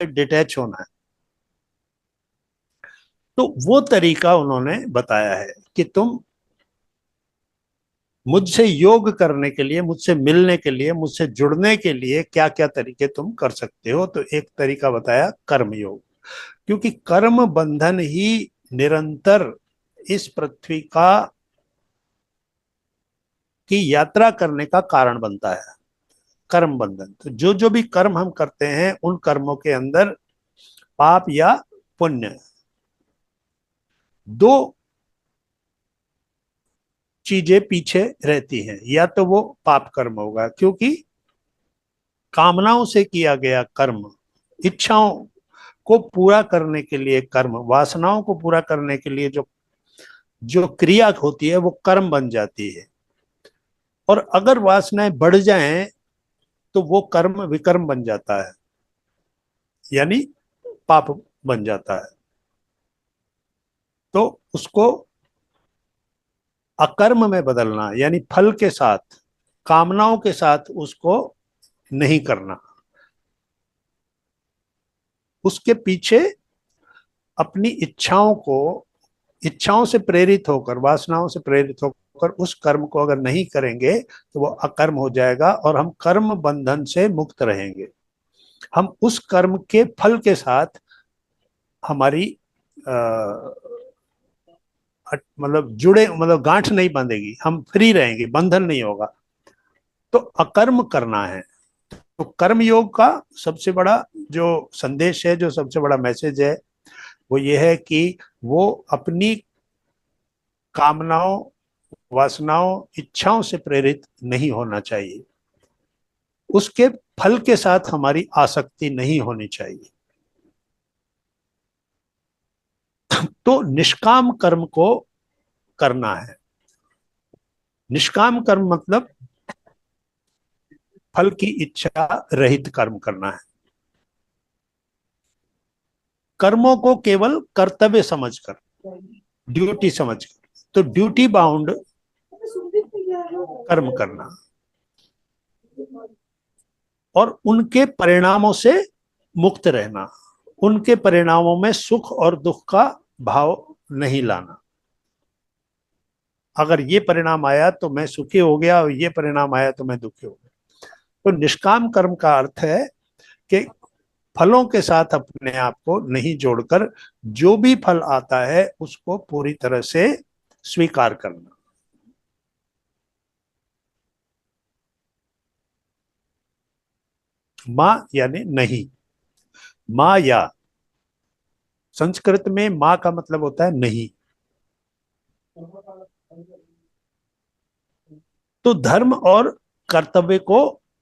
Detach होना है। तो वो तरीका उन्होंने बताया है कि तुम मुझसे योग करने के लिए, मुझसे मिलने के लिए, मुझसे जुड़ने के लिए क्या क्या तरीके तुम कर सकते हो। तो एक तरीका बताया कर्म योग, क्योंकि कर्म बंधन ही निरंतर इस पृथ्वी का की यात्रा करने का कारण बनता है। कर्म बंधन, तो जो जो भी कर्म हम करते हैं उन कर्मों के अंदर पाप या पुण्य, दो चीजें पीछे रहती हैं। या तो वो पाप कर्म होगा, क्योंकि कामनाओं से किया गया कर्म, इच्छाओं को पूरा करने के लिए कर्म, वासनाओं को पूरा करने के लिए जो जो क्रिया होती है वो कर्म बन जाती है। और अगर वासनाएं बढ़ जाएं तो वो कर्म विकर्म बन जाता है, यानी पाप बन जाता है। तो उसको अकर्म में बदलना, यानी फल के साथ, कामनाओं के साथ उसको नहीं करना। उसके पीछे अपनी इच्छाओं से प्रेरित होकर, वासनाओं से प्रेरित होकर उस कर्म को अगर नहीं करेंगे तो वो अकर्म हो जाएगा और हम कर्म बंधन से मुक्त रहेंगे। हम उस कर्म के फल के साथ हमारी मतलब जुड़े, मतलब गांठ नहीं बंधेगी, हम फ्री रहेंगे, बंधन नहीं होगा। तो अकर्म करना है। तो कर्म योग का सबसे बड़ा जो संदेश है, जो सबसे बड़ा मैसेज है, वो ये है कि वो अपनी कामनाओं, वासनाओं, इच्छाओं से प्रेरित नहीं होना चाहिए। उसके फल के साथ हमारी आसक्ति नहीं होनी चाहिए। तो निष्काम कर्म को करना है। निष्काम कर्म मतलब फल की इच्छा रहित कर्म करना है। कर्मों को केवल कर्तव्य समझकर, ड्यूटी समझकर, तो ड्यूटी बाउंड कर्म करना और उनके परिणामों से मुक्त रहना, उनके परिणामों में सुख और दुख का भाव नहीं लाना। अगर ये परिणाम आया तो मैं सुखी हो गया और ये परिणाम आया तो मैं दुखी हो गया। तो निष्काम कर्म का अर्थ है कि फलों के साथ अपने आप को नहीं जोड़कर जो भी फल आता है उसको पूरी तरह से स्वीकार करना। माँ यानी नहीं, माँ या, संस्कृत में माँ का मतलब होता है नहीं। तो धर्म और कर्तव्य को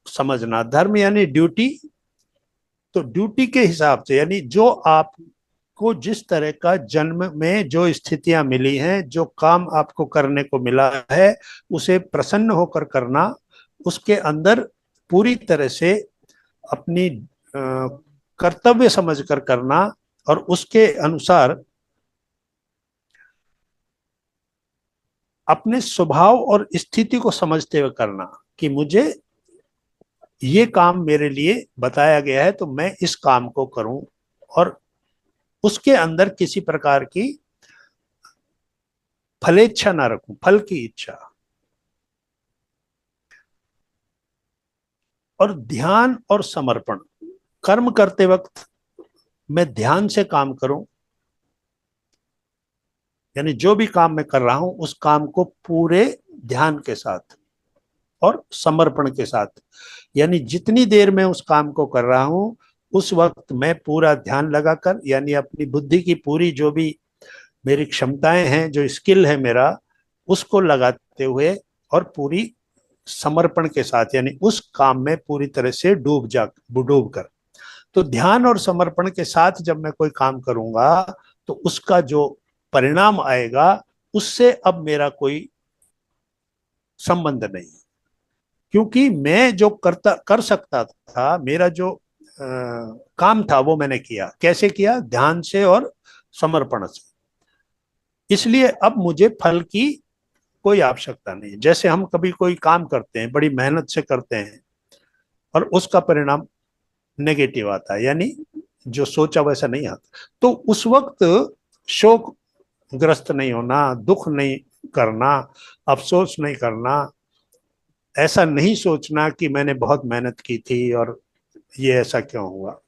समझना, धर्म यानी ड्यूटी, तो ड्यूटी के हिसाब से, यानी जो आपको जिस तरह का जन्म में जो स्थितियां मिली हैं, जो काम आपको करने को मिला है, उसे प्रसन्न होकर करना, उसके अंदर पूरी तरह से अपनी कर्तव्य समझकर करना और उसके अनुसार अपने स्वभाव और स्थिति को समझते हुए करना कि मुझे ये काम मेरे लिए बताया गया है तो मैं इस काम को करूं, और उसके अंदर किसी प्रकार की फलेच्छा ना रखूं, फल की इच्छा। और ध्यान और समर्पण, कर्म करते वक्त मैं ध्यान से काम करूं, यानी जो भी काम मैं कर रहा हूं उस काम को पूरे ध्यान के साथ और समर्पण के साथ, यानी जितनी देर मैं उस काम को कर रहा हूं उस वक्त मैं पूरा ध्यान लगाकर, यानी अपनी बुद्धि की पूरी जो भी मेरी क्षमताएं हैं, जो स्किल है मेरा, उसको लगाते हुए और पूरी समर्पण के साथ, यानी उस काम में पूरी तरह से डूब कर। तो ध्यान और समर्पण के साथ जब मैं कोई काम करूंगा तो उसका जो परिणाम आएगा उससे अब मेरा कोई संबंध नहीं, क्योंकि मैं जो कर सकता था, मेरा जो काम था वो मैंने किया। कैसे किया? ध्यान से और समर्पण से। इसलिए अब मुझे फल की कोई आवश्यकता नहीं। जैसे हम कभी कोई काम करते हैं, बड़ी मेहनत से करते हैं और उसका परिणाम नेगेटिव आता है, यानी जो सोचा वैसा नहीं आता। तो उस वक्त शोक ग्रस्त नहीं होना, दुख नहीं करना, अफसोस नहीं करना, ऐसा नहीं सोचना कि मैंने बहुत मेहनत की थी और ये ऐसा क्यों हुआ।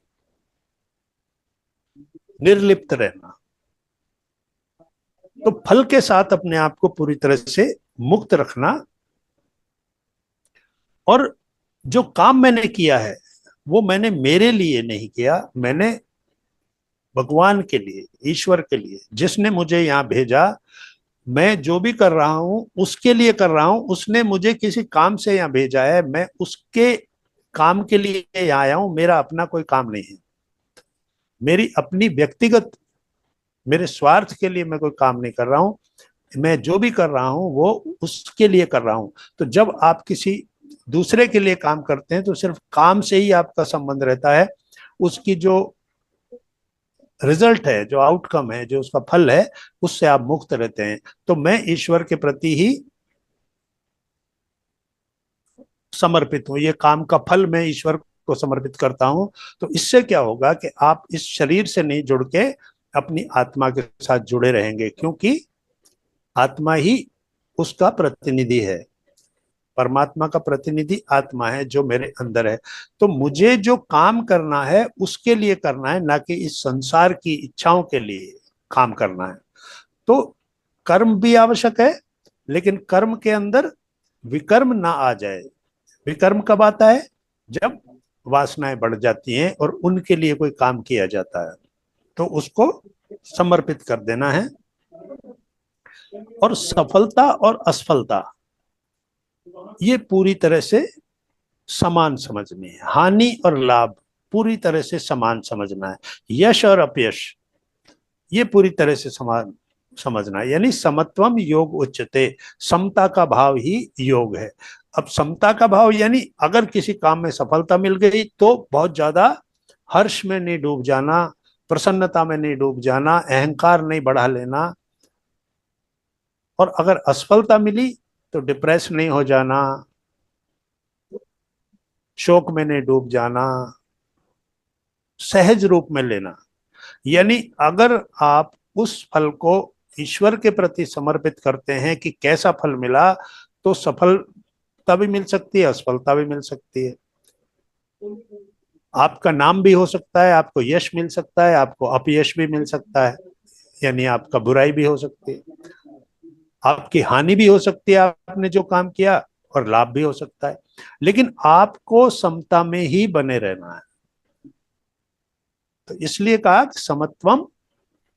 निर्लिप्त रहना, तो फल के साथ अपने आप को पूरी तरह से मुक्त रखना। और जो काम मैंने किया है वो मैंने मेरे लिए नहीं किया, मैंने भगवान के लिए, ईश्वर के लिए, जिसने मुझे यहाँ भेजा, मैं जो भी कर रहा हूं उसके लिए कर रहा हूं। उसने मुझे किसी काम से यहाँ भेजा है, मैं उसके काम के लिए यहाँ आया हूं। मेरा अपना कोई काम नहीं है, मेरी अपनी व्यक्तिगत, मेरे स्वार्थ के लिए मैं कोई काम नहीं कर रहा हूं। मैं जो भी कर रहा हूं वो उसके लिए कर रहा हूं। तो जब आप किसी दूसरे के लिए काम करते हैं तो सिर्फ काम से ही आपका संबंध रहता है, उसकी जो रिजल्ट है, जो आउटकम है, जो उसका फल है, उससे आप मुक्त रहते हैं। तो मैं ईश्वर के प्रति ही समर्पित हूं, ये काम का फल मैं ईश्वर को समर्पित करता हूं। तो इससे क्या होगा कि आप इस शरीर से नहीं जुड़ के अपनी आत्मा के साथ जुड़े रहेंगे, क्योंकि आत्मा ही उसका प्रतिनिधि है। परमात्मा का प्रतिनिधि आत्मा है जो मेरे अंदर है। तो मुझे जो काम करना है उसके लिए करना है, ना कि इस संसार की इच्छाओं के लिए काम करना है। तो कर्म भी आवश्यक है, लेकिन कर्म के अंदर विकर्म ना आ जाए। विकर्म कब आता है? जब वासनाएं बढ़ जाती हैं और उनके लिए कोई काम किया जाता है, तो उसको समर्पित कर देना है। और सफलता और असफलता ये पूरी तरह से समान समझनी है। हानि और लाभ पूरी तरह से समान समझना है। यश और अपयश ये पूरी तरह से समान समझना है। यानी समत्वम योग उच्यते, समता का भाव ही योग है। अब समता का भाव यानी अगर किसी काम में सफलता मिल गई तो बहुत ज्यादा हर्ष में नहीं डूब जाना, प्रसन्नता में नहीं डूब जाना, अहंकार नहीं बढ़ा लेना। और अगर असफलता मिली तो डिप्रेस नहीं हो जाना, शोक में नहीं डूब जाना, सहज रूप में लेना। यानी अगर आप उस फल को ईश्वर के प्रति समर्पित करते हैं कि कैसा फल मिला, तो सफलता भी मिल सकती है, असफलता भी मिल सकती है। आपका नाम भी हो सकता है, आपको यश मिल सकता है, आपको अपयश भी मिल सकता है, यानी आपका बुराई भी हो सकती है, आपकी हानि भी हो सकती है आपने जो काम किया, और लाभ भी हो सकता है। लेकिन आपको समता में ही बने रहना है। तो इसलिए कहा समत्वम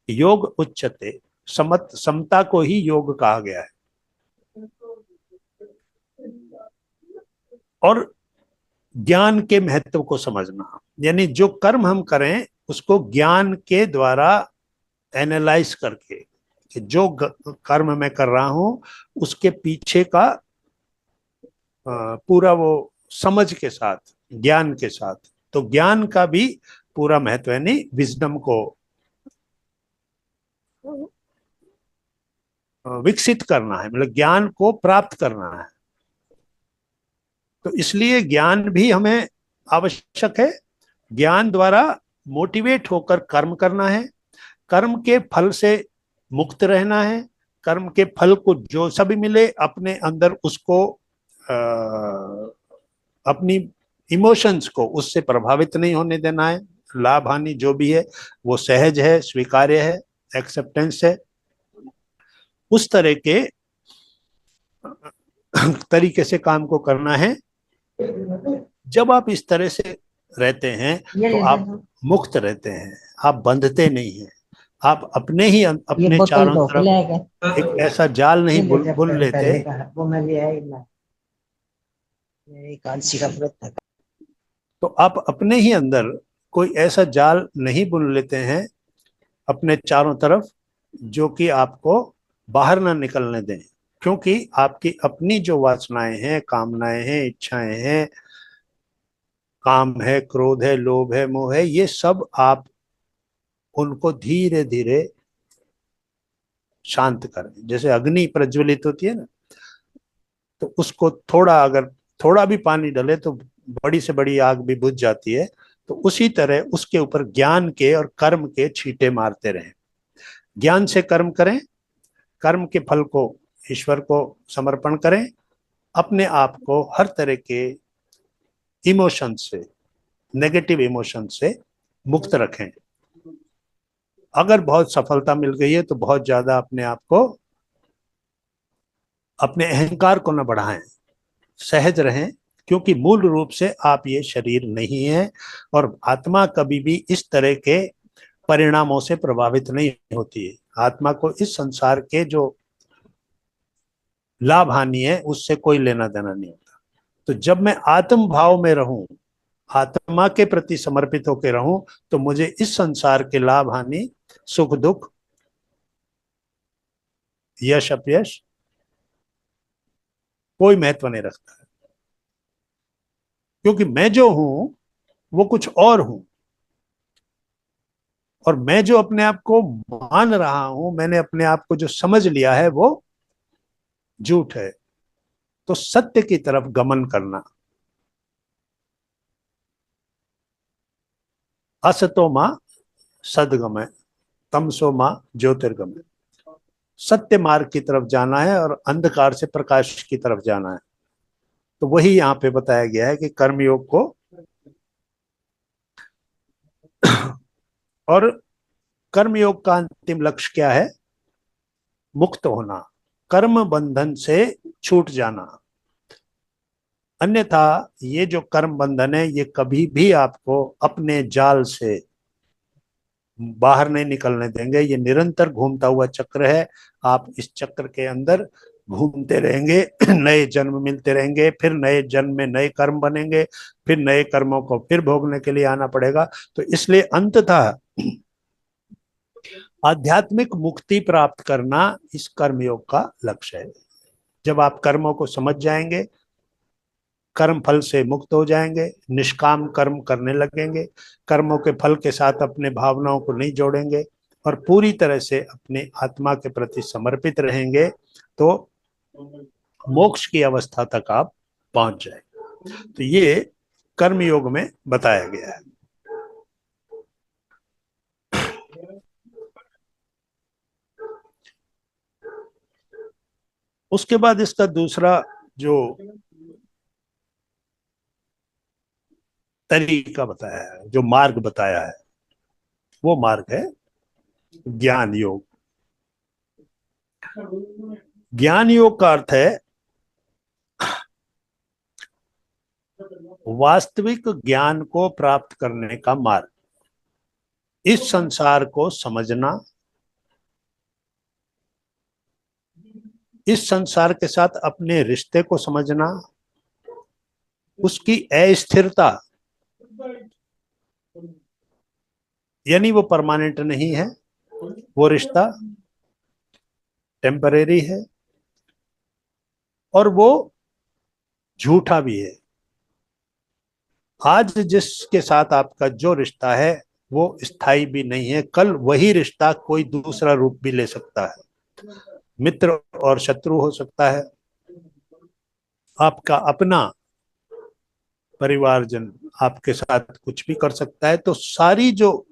योग उच्चते, समता को ही योग कहा गया है। और ज्ञान के महत्व को समझना, यानी जो कर्म हम करें उसको ज्ञान के द्वारा एनालाइज करके, कि जो कर्म मैं कर रहा हूं उसके पीछे का पूरा वो समझ के साथ, ज्ञान के साथ। तो ज्ञान का भी पूरा महत्व है, नहीं विजडम को विकसित करना है, मतलब ज्ञान को प्राप्त करना है। तो इसलिए ज्ञान भी हमें आवश्यक है। ज्ञान द्वारा मोटिवेट होकर कर्म करना है, कर्म के फल से मुक्त रहना है। कर्म के फल को जो सभी मिले अपने अंदर उसको अपनी इमोशंस को उससे प्रभावित नहीं होने देना है। लाभ हानि जो भी है वो सहज है, स्वीकार्य है, एक्सेप्टेंस है। उस तरह के तरीके से काम को करना है। जब आप इस तरह से रहते हैं तो आप मुक्त रहते हैं, आप बंधते नहीं हैं। आप अपने ही अपने चारों तरफ एक ऐसा जाल नहीं बुन लेते। वो मैं ले आई ना, एकादशी का व्रत था। तो आप अपने ही अंदर कोई ऐसा जाल नहीं बुन लेते हैं अपने चारों तरफ, जो कि आपको बाहर ना निकलने दें। क्योंकि आपकी अपनी जो वासनाएं हैं, कामनाएं हैं, इच्छाएं हैं, काम है, क्रोध है, लोभ है, मोह है, ये सब आप उनको धीरे धीरे शांत करें। जैसे अग्नि प्रज्वलित होती है ना, तो उसको थोड़ा, अगर थोड़ा भी पानी डले तो बड़ी से बड़ी आग भी बुझ जाती है। तो उसी तरह उसके ऊपर ज्ञान के और कर्म के छींटे मारते रहें। ज्ञान से कर्म करें, कर्म के फल को ईश्वर को समर्पण करें, अपने आप को हर तरह के इमोशन से, नेगेटिव इमोशन से मुक्त रखें। अगर बहुत सफलता मिल गई है तो बहुत ज्यादा अपने आप को, अपने अहंकार को न बढ़ाएं, सहज रहें, क्योंकि मूल रूप से आप ये शरीर नहीं है और आत्मा कभी भी इस तरह के परिणामों से प्रभावित नहीं होती है। आत्मा को इस संसार के जो लाभ हानि है उससे कोई लेना देना नहीं होता। तो जब मैं आत्म भाव में रहूं, आत्मा के प्रति समर्पित होकर रहूं, तो मुझे इस संसार के लाभ हानि, सुख दुख, यश अपयश कोई महत्व नहीं रखता है, क्योंकि मैं जो हूं वो कुछ और हूं। और मैं जो अपने आप को मान रहा हूं, मैंने अपने आप को जो समझ लिया है वो झूठ है। तो सत्य की तरफ गमन करना। असतो मां सदगमय, तमसो मां ज्योतिर्गमय। सत्य मार्ग की तरफ जाना है और अंधकार से प्रकाश की तरफ जाना है। तो वही यहाँ पे बताया गया है कि कर्मयोग को और कर्मयोग का अंतिम लक्ष्य क्या है? मुक्त होना, कर्म बंधन से छूट जाना। अन्यथा ये जो कर्म बंधन है ये कभी भी आपको अपने जाल से बाहर नहीं निकलने देंगे। ये निरंतर घूमता हुआ चक्र है। आप इस चक्र के अंदर घूमते रहेंगे, नए जन्म मिलते रहेंगे, फिर नए जन्म में नए कर्म बनेंगे, फिर नए कर्मों को फिर भोगने के लिए आना पड़ेगा। तो इसलिए अंततः आध्यात्मिक मुक्ति प्राप्त करना इस कर्मयोग का लक्ष्य है। जब आप कर्मों को समझ जाएंगे, कर्म फल से मुक्त हो जाएंगे, निष्काम कर्म करने लगेंगे, कर्मों के फल के साथ अपने भावनाओं को नहीं जोड़ेंगे और पूरी तरह से अपने आत्मा के प्रति समर्पित रहेंगे, तो मोक्ष की अवस्था तक आप पहुंच जाएंगे। तो ये कर्मयोग में बताया गया है। उसके बाद इसका दूसरा जो तरीका बताया है, जो मार्ग बताया है, वो मार्ग है ज्ञान योग। ज्ञान योग का अर्थ है वास्तविक ज्ञान को प्राप्त करने का मार्ग। इस संसार को समझना, इस संसार के साथ अपने रिश्ते को समझना, उसकी अस्थिरता, यानी वो परमानेंट नहीं है, वो रिश्ता टेम्परेरी है और वो झूठा भी है। आज जिसके साथ आपका जो रिश्ता है वो स्थायी भी नहीं है, कल वही रिश्ता कोई दूसरा रूप भी ले सकता है। मित्र और शत्रु हो सकता है, आपका अपना परिवारजन आपके साथ कुछ भी कर सकता है। तो सारी जो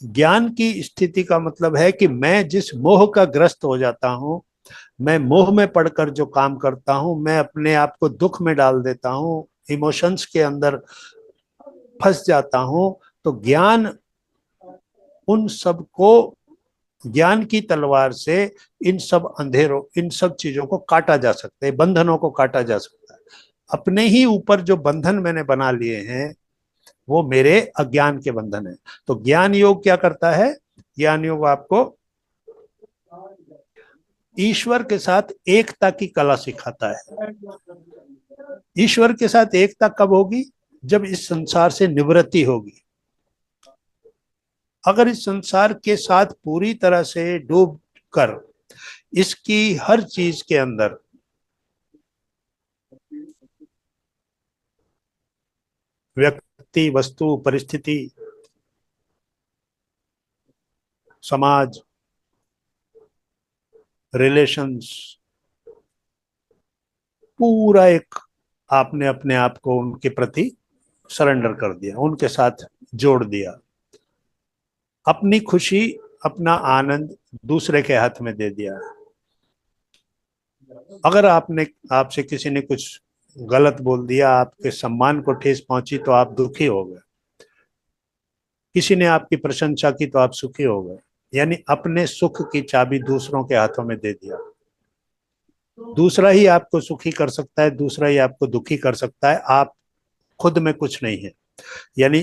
ज्ञान की स्थिति का मतलब है कि मैं जिस मोह का ग्रस्त हो जाता हूं, मैं मोह में पड़कर जो काम करता हूं, मैं अपने आप को दुख में डाल देता हूं, इमोशंस के अंदर फंस जाता हूं, तो ज्ञान उन सब को, ज्ञान की तलवार से इन सब अंधेरों, इन सब चीजों को काटा जा सकता है, बंधनों को काटा जा सकता है। अपने ही ऊपर जो बंधन मैंने बना लिए हैं वो मेरे अज्ञान के बंधन है। तो ज्ञान योग क्या करता है? ज्ञान योग आपको ईश्वर के साथ एकता की कला सिखाता है। ईश्वर के साथ एकता कब होगी? जब इस संसार से निवृत्ति होगी। अगर इस संसार के साथ पूरी तरह से डूब कर इसकी हर चीज के अंदर व्यक्ति, वस्तु, परिस्थिति, समाज, रिलेशंस, पूरा एक आपने अपने आप को उनके प्रति सरेंडर कर दिया, उनके साथ जोड़ दिया। अपनी खुशी, अपना आनंद दूसरे के हाथ में दे दिया। अगर आपसे किसी ने कुछ गलत बोल दिया, आपके सम्मान को ठेस पहुंची, तो आप दुखी हो गए। किसी ने आपकी प्रशंसा की तो आप सुखी हो गए। यानी अपने सुख की चाबी दूसरों के हाथों में दे दिया। दूसरा ही आपको सुखी कर सकता है, दूसरा ही आपको दुखी कर सकता है, आप खुद में कुछ नहीं है। यानी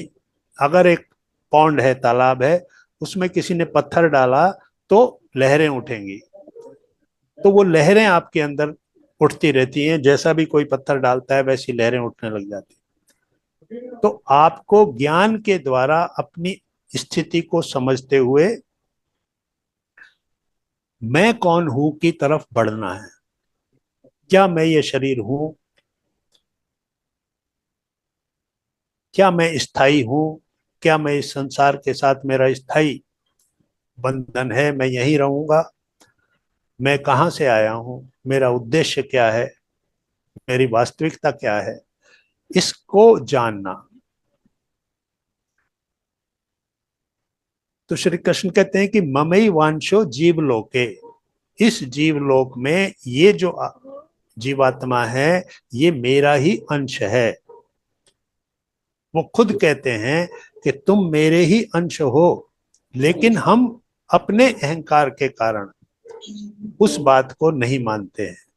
अगर एक पौंड है, तालाब है, उसमें किसी ने पत्थर डाला तो लहरें उठेंगी। तो वो लहरें आपके अंदर उठती रहती हैं, जैसा भी कोई पत्थर डालता है वैसी लहरें उठने लग जाती हैं। तो आपको ज्ञान के द्वारा अपनी स्थिति को समझते हुए मैं कौन हूं की तरफ बढ़ना है। क्या मैं ये शरीर हूं? क्या मैं स्थायी हूं? क्या मैं इस संसार के साथ मेरा स्थायी बंधन है? मैं यहीं रहूंगा? मैं कहां से आया हूं? मेरा उद्देश्य क्या है? मेरी वास्तविकता क्या है? इसको जानना। तो श्री कृष्ण कहते हैं कि ममई वांशो जीवलोके, इस जीवलोक में ये जो जीवात्मा है, ये मेरा ही अंश है। वो खुद कहते हैं कि तुम मेरे ही अंश हो, लेकिन हम अपने अहंकार के कारण उस बात को नहीं मानते हैं।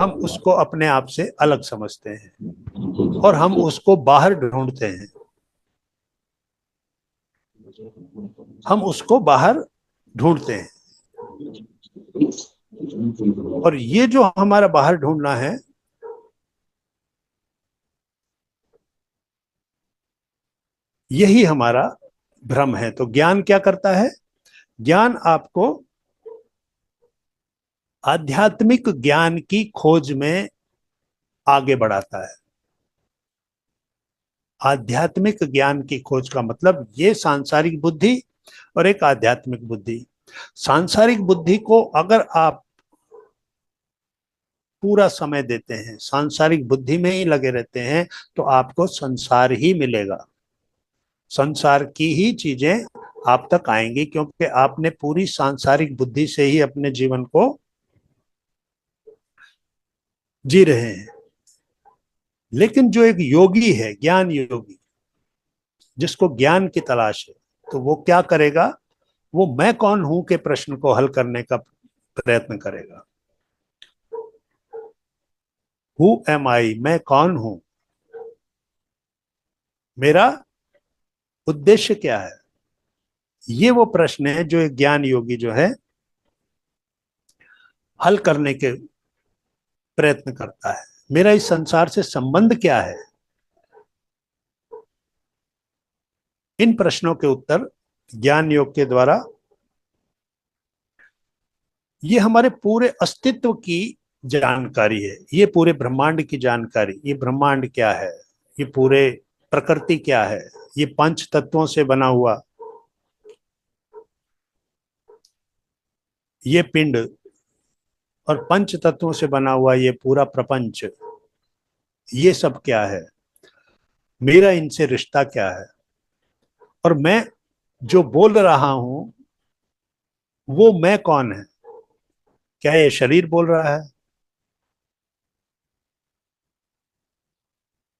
हम उसको अपने आप से अलग समझते हैं और हम उसको बाहर ढूंढते हैं। हम उसको बाहर ढूंढते हैं। और ये जो हमारा बाहर ढूंढना है, यही हमारा भ्रम है। तो ज्ञान क्या करता है? ज्ञान आपको आध्यात्मिक ज्ञान की खोज में आगे बढ़ाता है। आध्यात्मिक ज्ञान की खोज का मतलब ये सांसारिक बुद्धि और एक आध्यात्मिक बुद्धि। सांसारिक बुद्धि को अगर आप पूरा समय देते हैं, सांसारिक बुद्धि में ही लगे रहते हैं, तो आपको संसार ही मिलेगा। संसार की ही चीजें आप तक आएंगी, क्योंकि आपने पूरी सांसारिक बुद्धि से ही अपने जीवन को जी रहे हैं। लेकिन जो एक योगी है, ज्ञान योगी, जिसको ज्ञान की तलाश है, तो वो क्या करेगा? वो मैं कौन हूं के प्रश्न को हल करने का प्रयत्न करेगा। हु एम आई, मैं कौन हूं, मेरा उद्देश्य क्या है। ये वो प्रश्न है जो एक ज्ञान योगी जो है हल करने के प्रयत्न करता है। मेरा इस संसार से संबंध क्या है? इन प्रश्नों के उत्तर ज्ञान योग के द्वारा, ये हमारे पूरे अस्तित्व की जानकारी है। ये पूरे ब्रह्मांड की जानकारी, ये ब्रह्मांड क्या है, ये पूरे प्रकृति क्या है, ये पंच तत्वों से बना हुआ ये पिंड और पंच तत्वों से बना हुआ ये पूरा प्रपंच, ये सब क्या है, मेरा इनसे रिश्ता क्या है। और मैं जो बोल रहा हूं, वो मैं कौन है? क्या ये शरीर बोल रहा है?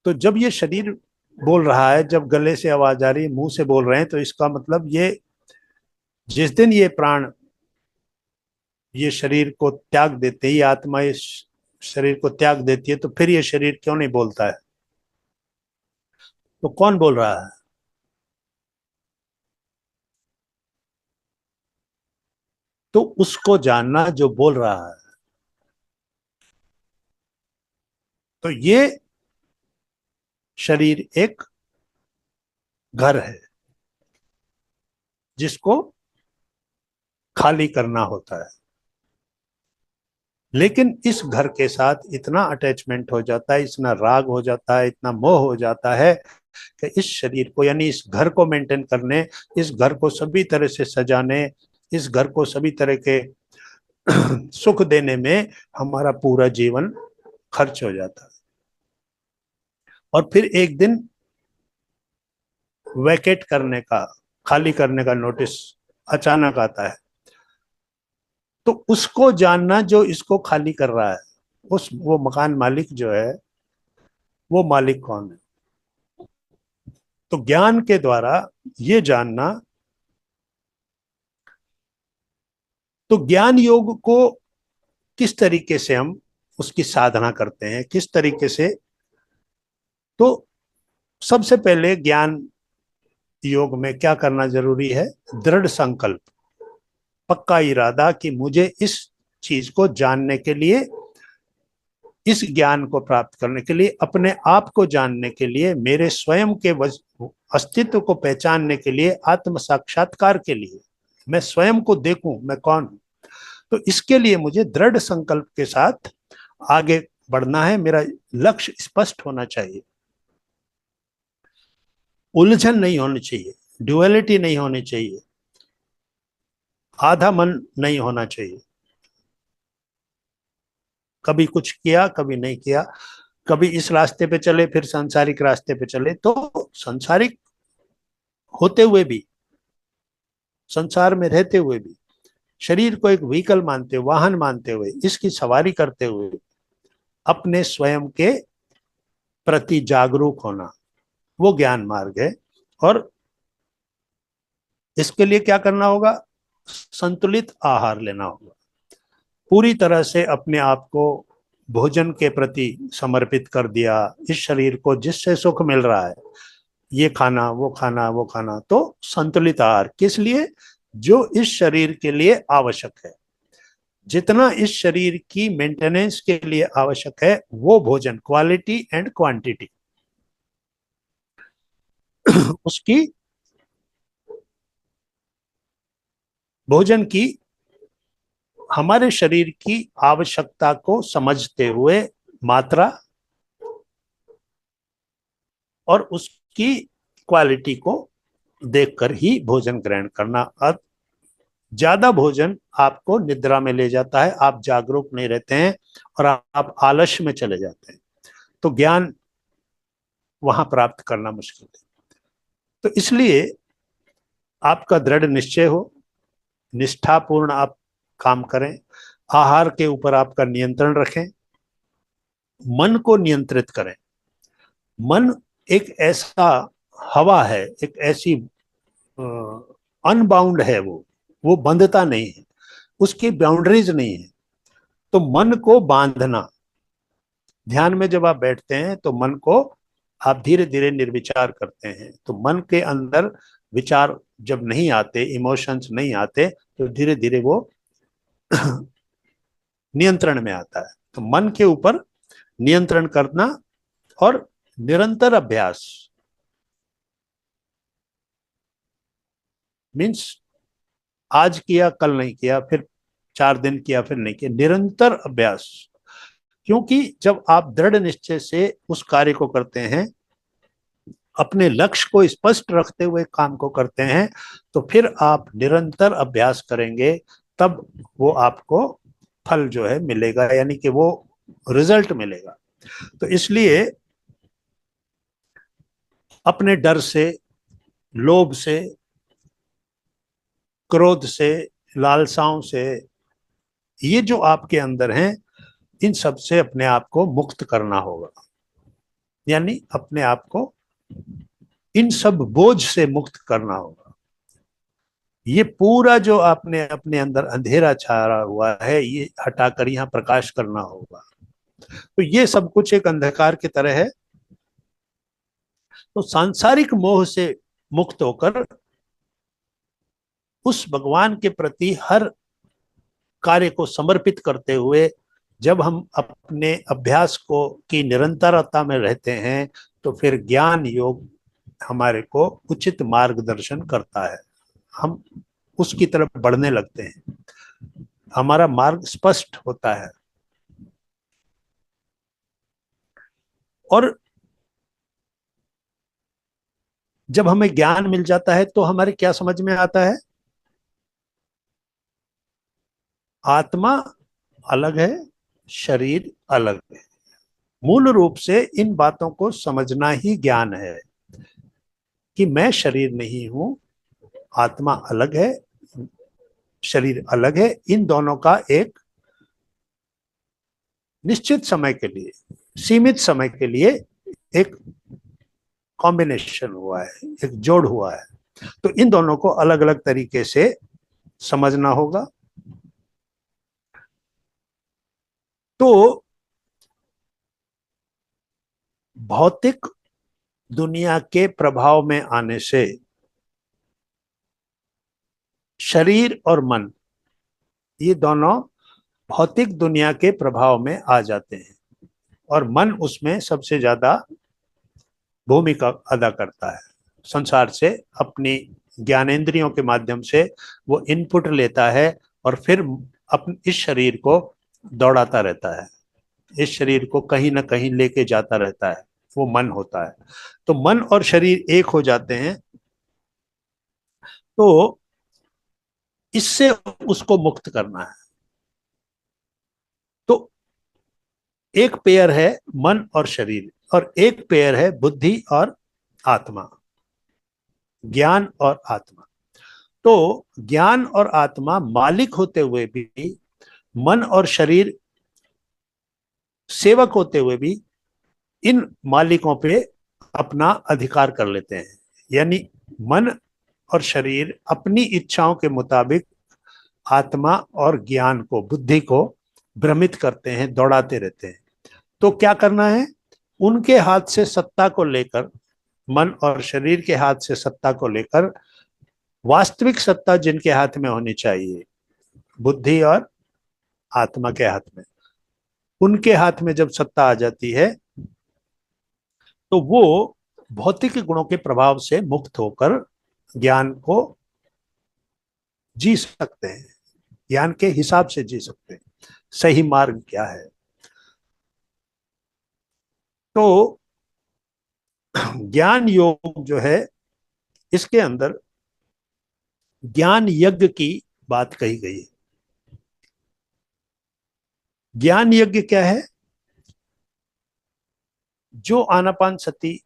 तो जब ये शरीर बोल रहा है, जब गले से आवाज आ रही है, मुंह से बोल रहे हैं, तो इसका मतलब ये जिस दिन ये प्राण ये शरीर को त्याग देते ही, आत्मा इस शरीर को त्याग देती है, तो फिर ये शरीर क्यों नहीं बोलता है? तो कौन बोल रहा है? तो उसको जानना जो बोल रहा है। तो ये शरीर एक घर है जिसको खाली करना होता है। लेकिन इस घर के साथ इतना अटैचमेंट हो जाता है, इतना राग हो जाता है, इतना मोह हो जाता है कि इस शरीर को, यानी इस घर को मेंटेन करने, इस घर को सभी तरह से सजाने, इस घर को सभी तरह के सुख देने में हमारा पूरा जीवन खर्च हो जाता है। और फिर एक दिन वैकेट करने का, खाली करने का नोटिस अचानक आता है। तो उसको जानना जो इसको खाली कर रहा है, उस वो मकान मालिक जो है, वो मालिक कौन है। तो ज्ञान के द्वारा ये जानना, तो ज्ञान योग को किस तरीके से हम उसकी साधना करते हैं, किस तरीके से। तो सबसे पहले ज्ञान योग में क्या करना जरूरी है? दृढ़ संकल्प, पक्का इरादा कि मुझे इस चीज को जानने के लिए, इस ज्ञान को प्राप्त करने के लिए, अपने आप को जानने के लिए, मेरे स्वयं के अस्तित्व को पहचानने के लिए, आत्म साक्षात्कार के लिए, मैं स्वयं को देखूं मैं कौन हूं। तो इसके लिए मुझे दृढ़ संकल्प के साथ आगे बढ़ना है। मेरा लक्ष्य स्पष्ट होना चाहिए, उलझन नहीं होनी चाहिए, ड्युअलिटी नहीं होनी चाहिए, आधा मन नहीं होना चाहिए, कभी कुछ किया कभी नहीं किया, कभी इस रास्ते पे चले फिर सांसारिक रास्ते पे चले। तो सांसारिक होते हुए भी, संसार में रहते हुए भी, शरीर को एक व्हीकल मानते, वाहन मानते हुए, इसकी सवारी करते हुए अपने स्वयं के प्रति जागरूक होना, वो ज्ञान मार्ग है। और इसके लिए क्या करना होगा? संतुलित आहार लेना होगा, पूरी तरह से अपने आप को भोजन के प्रति समर्पित कर दिया। इस शरीर को जिससे सुख मिल रहा है, ये खाना वो खाना वो खाना, तो संतुलित आहार किस लिए? जो इस शरीर के लिए आवश्यक है, जितना इस शरीर की मेंटेनेंस के लिए आवश्यक है, वो भोजन, क्वालिटी एंड क्वांटिटी उसकी, भोजन की हमारे शरीर की आवश्यकता को समझते हुए मात्रा और उसकी क्वालिटी को देखकर ही भोजन ग्रहण करना। अब ज्यादा भोजन आपको निद्रा में ले जाता है, आप जागरूक नहीं रहते हैं और आप आलस्य में चले जाते हैं, तो ज्ञान वहां प्राप्त करना मुश्किल है। तो इसलिए आपका दृढ़ निश्चय हो, निष्ठापूर्ण आप काम करें, आहार के ऊपर आपका नियंत्रण रखें, मन को नियंत्रित करें। मन एक ऐसा हवा है, एक ऐसी अनबाउंड है, वो बंधता नहीं है, उसकी बाउंड्रीज नहीं है। तो मन को बांधना, ध्यान में जब आप बैठते हैं तो मन को आप धीरे धीरे निर्विचार करते हैं, तो मन के अंदर विचार जब नहीं आते, इमोशंस नहीं आते, तो धीरे धीरे वो नियंत्रण में आता है। तो मन के ऊपर नियंत्रण करना और निरंतर अभ्यास, मीन्स आज किया कल नहीं किया, फिर 4 दिन किया फिर नहीं किया, निरंतर अभ्यास। क्योंकि जब आप दृढ़ निश्चय से उस कार्य को करते हैं, अपने लक्ष्य को स्पष्ट रखते हुए काम को करते हैं, तो फिर आप निरंतर अभ्यास करेंगे, तब वो आपको फल जो है मिलेगा, यानी कि वो रिजल्ट मिलेगा। तो इसलिए अपने डर से, लोभ से, क्रोध से, लालसाओं से, ये जो आपके अंदर हैं, इन सब से अपने आप को मुक्त करना होगा, यानी अपने आप को इन सब बोझ से मुक्त करना होगा। ये पूरा जो आपने अपने अंदर अंधेरा छाया हुआ है, ये हटाकर यहाँ प्रकाश करना होगा। तो ये सब कुछ एक अंधकार की तरह है। तो सांसारिक मोह से मुक्त होकर उस भगवान के प्रति हर कार्य को समर्पित करते हुए जब हम अपने अभ्यास को की निरंतरता में रहते हैं, तो फिर ज्ञान योग हमारे को उचित मार्गदर्शन करता है, हम उसकी तरफ बढ़ने लगते हैं, हमारा मार्ग स्पष्ट होता है। और जब हमें ज्ञान मिल जाता है तो हमारे क्या समझ में आता है? आत्मा अलग है, शरीर अलग है। मूल रूप से इन बातों को समझना ही ज्ञान है कि मैं शरीर नहीं हूं, आत्मा अलग है, शरीर अलग है। इन दोनों का एक निश्चित समय के लिए, सीमित समय के लिए एक कॉम्बिनेशन हुआ है, एक जोड़ हुआ है। तो इन दोनों को अलग अलग तरीके से समझना होगा। तो भौतिक दुनिया के प्रभाव में आने से शरीर और मन, ये दोनों भौतिक दुनिया के प्रभाव में आ जाते हैं और मन उसमें सबसे ज्यादा भूमिका अदा करता है। संसार से अपनी ज्ञानेंद्रियों के माध्यम से वो इनपुट लेता है और फिर इस शरीर को दौड़ाता रहता है, इस शरीर को कहीं ना कहीं लेके जाता रहता है, वो मन होता है। तो मन और शरीर एक हो जाते हैं, तो इससे उसको मुक्त करना है। तो एक पेयर है मन और शरीर, और एक पेयर है बुद्धि और आत्मा, ज्ञान और आत्मा। तो ज्ञान और आत्मा मालिक होते हुए भी, मन और शरीर सेवक होते हुए भी, इन मालिकों पे अपना अधिकार कर लेते हैं। यानी मन और शरीर अपनी इच्छाओं के मुताबिक आत्मा और ज्ञान को, बुद्धि को भ्रमित करते हैं, दौड़ाते रहते हैं। तो क्या करना है? उनके हाथ से सत्ता को लेकर, मन और शरीर के हाथ से सत्ता को लेकर, वास्तविक सत्ता जिनके हाथ में होनी चाहिए, बुद्धि और आत्मा के हाथ में, उनके हाथ में जब सत्ता आ जाती है तो वो भौतिक गुणों के प्रभाव से मुक्त होकर ज्ञान को जी सकते हैं, ज्ञान के हिसाब से जी सकते हैं। सही मार्ग क्या है? तो ज्ञान योग जो है, इसके अंदर ज्ञान यज्ञ की बात कही गई है। ज्ञान यज्ञ क्या है? जो आनापान सती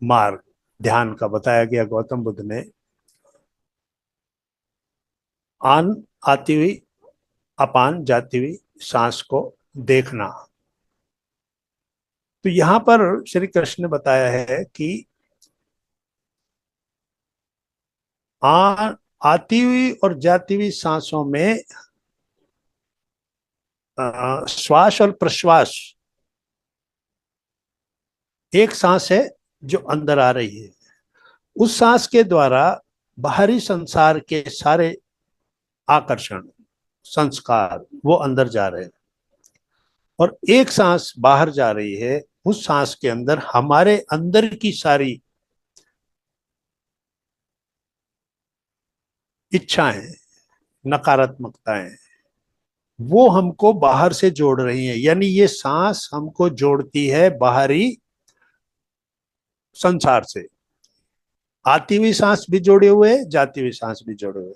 मार्ग ध्यान का बताया गया गौतम बुद्ध ने, आन आती हुई, अपान जाती हुई सांस को देखना। तो यहां पर श्री कृष्ण ने बताया है कि आती हुई और जाती हुई सांसों में श्वास और प्रश्वास, एक सांस है जो अंदर आ रही है, उस सांस के द्वारा बाहरी संसार के सारे आकर्षण, संस्कार वो अंदर जा रहे हैं, और एक सांस बाहर जा रही है, उस सांस के अंदर हमारे अंदर की सारी इच्छाएं, नकारात्मकताएं, वो हमको बाहर से जोड़ रही है। यानी ये सांस हमको जोड़ती है बाहरी संसार से। आती हुई सांस भी जोड़े हुए, जाती हुई सांस भी जोड़े हुए।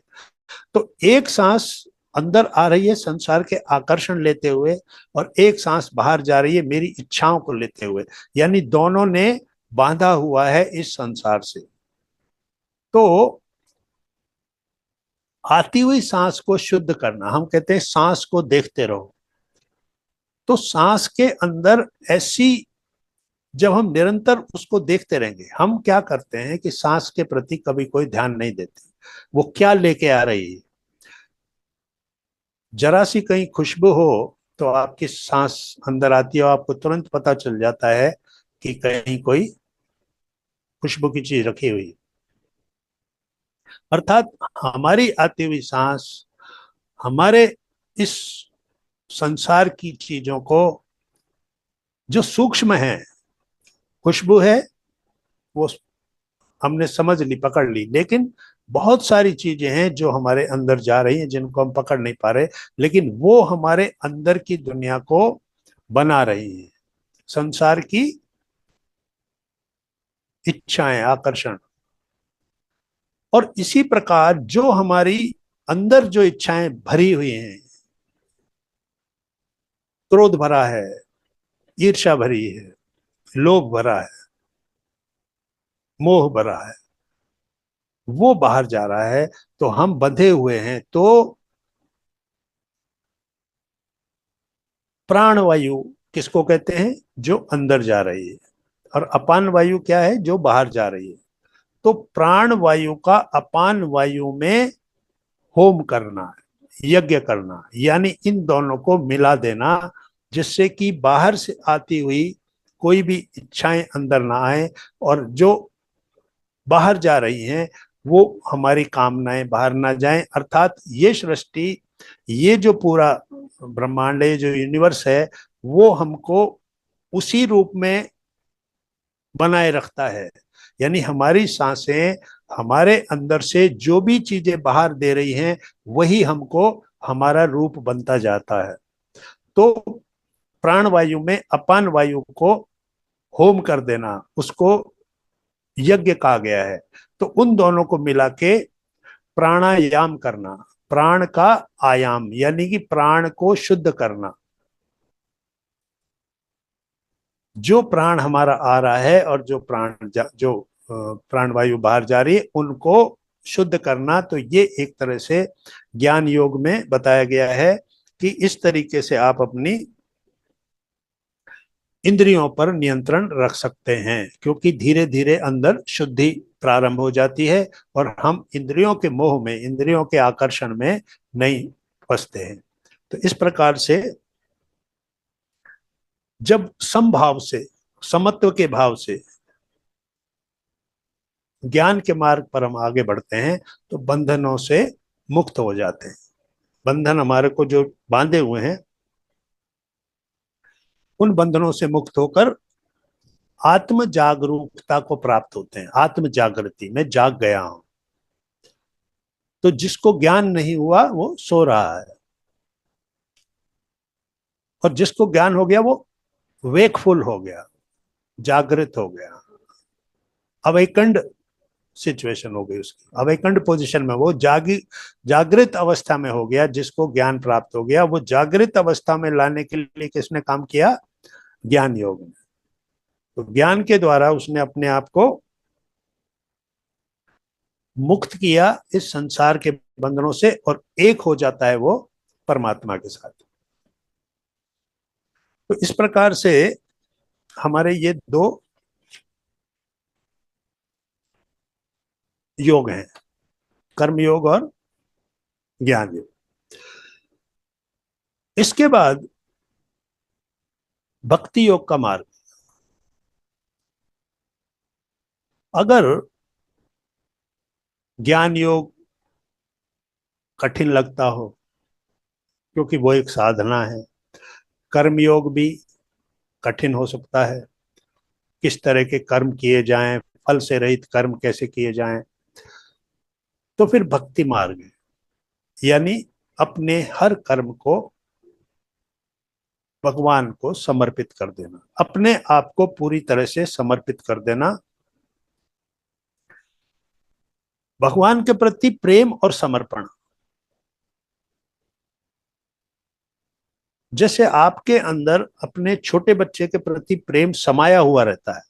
तो एक सांस अंदर आ रही है संसार के आकर्षण लेते हुए, और एक सांस बाहर जा रही है मेरी इच्छाओं को लेते हुए। यानी दोनों ने बांधा हुआ है इस संसार से। तो आती हुई सांस को शुद्ध करना, हम कहते हैं सांस को देखते रहो। तो सांस के अंदर ऐसी, जब हम निरंतर उसको देखते रहेंगे, हम क्या करते हैं कि सांस के प्रति कभी कोई ध्यान नहीं देते, वो क्या लेके आ रही है। जरा सी कहीं खुशबू हो तो आपकी सांस अंदर आती है और आपको तुरंत पता चल जाता है कि कहीं कोई खुशबू की चीज रखी हुई। अर्थात हमारी आती हुई सांस हमारे इस संसार की चीजों को, जो सूक्ष्म है, खुशबू है वो हमने समझ ली, पकड़ ली, लेकिन बहुत सारी चीजें हैं जो हमारे अंदर जा रही हैं जिनको हम पकड़ नहीं पा रहे, लेकिन वो हमारे अंदर की दुनिया को बना रही हैं, संसार की इच्छाएं, आकर्षण। और इसी प्रकार जो हमारी अंदर जो इच्छाएं भरी हुई हैं, क्रोध भरा है, ईर्ष्या भरी है, लोभ भरा है, मोह भरा है, वो बाहर जा रहा है, तो हम बंधे हुए हैं। तो प्राण वायु किसको कहते हैं? जो अंदर जा रही है। और अपान वायु क्या है? जो बाहर जा रही है। तो प्राण वायु का अपान वायु में होम करना, यज्ञ करना, यानी इन दोनों को मिला देना, जिससे कि बाहर से आती हुई कोई भी इच्छाएं अंदर ना आए, और जो बाहर जा रही हैं वो हमारी कामनाएं बाहर ना जाएं। अर्थात ये सृष्टि, ये जो पूरा ब्रह्मांड है, जो यूनिवर्स है, वो हमको उसी रूप में बनाए रखता है। यानी हमारी सांसें, हमारे अंदर से जो भी चीजें बाहर दे रही हैं, वही हमको हमारा रूप बनता जाता है। तो प्राण वायु में अपान वायु को होम कर देना, उसको यज्ञ कहा गया है। तो उन दोनों को मिला के प्राणायाम करना, प्राण का आयाम, यानी कि प्राण को शुद्ध करना। जो प्राण हमारा आ रहा है और जो प्राण वायु बाहर जा रही है, उनको शुद्ध करना। तो ये एक तरह से ज्ञान योग में बताया गया है कि इस तरीके से आप अपनी इंद्रियों पर नियंत्रण रख सकते हैं, क्योंकि धीरे धीरे अंदर शुद्धि प्रारंभ हो जाती है और हम इंद्रियों के मोह में, इंद्रियों के आकर्षण में नहीं फंसते हैं। तो इस प्रकार से जब समभाव से, समत्व के भाव से ज्ञान के मार्ग पर हम आगे बढ़ते हैं, तो बंधनों से मुक्त हो जाते हैं। बंधन हमारे को जो बांधे हुए हैं, उन बंधनों से मुक्त होकर आत्म जागरूकता को प्राप्त होते हैं। आत्म जागृति में जाग गया हूं। तो जिसको ज्ञान नहीं हुआ वो सो रहा है, और जिसको ज्ञान हो गया वो वेकफुल हो गया, जागृत हो गया, अवेकंड सिचुएशन हो गई उसकी, अवेकंड पोजीशन में वो जागृत अवस्था में हो गया। जिसको ज्ञान प्राप्त हो गया, वो जागृत अवस्था में लाने के लिए किसने काम किया? ज्ञान योग ने। तो ज्ञान के द्वारा उसने अपने आप को मुक्त किया इस संसार के बंधनों से, और एक हो जाता है वो परमात्मा के साथ। तो इस प्रकार से हमारे ये दो योग हैं, कर्म योग और ज्ञान योग। इसके बाद भक्ति योग का मार्ग। अगर ज्ञान योग कठिन लगता हो, क्योंकि वो एक साधना है, कर्म योग भी कठिन हो सकता है, किस तरह के कर्म किए जाएं, फल से रहित कर्म कैसे किए जाएं, तो फिर भक्ति मार्ग है। यानी अपने हर कर्म को भगवान को समर्पित कर देना, अपने आप को पूरी तरह से समर्पित कर देना। भगवान के प्रति प्रेम और समर्पण। जैसे आपके अंदर अपने छोटे बच्चे के प्रति प्रेम समाया हुआ रहता है,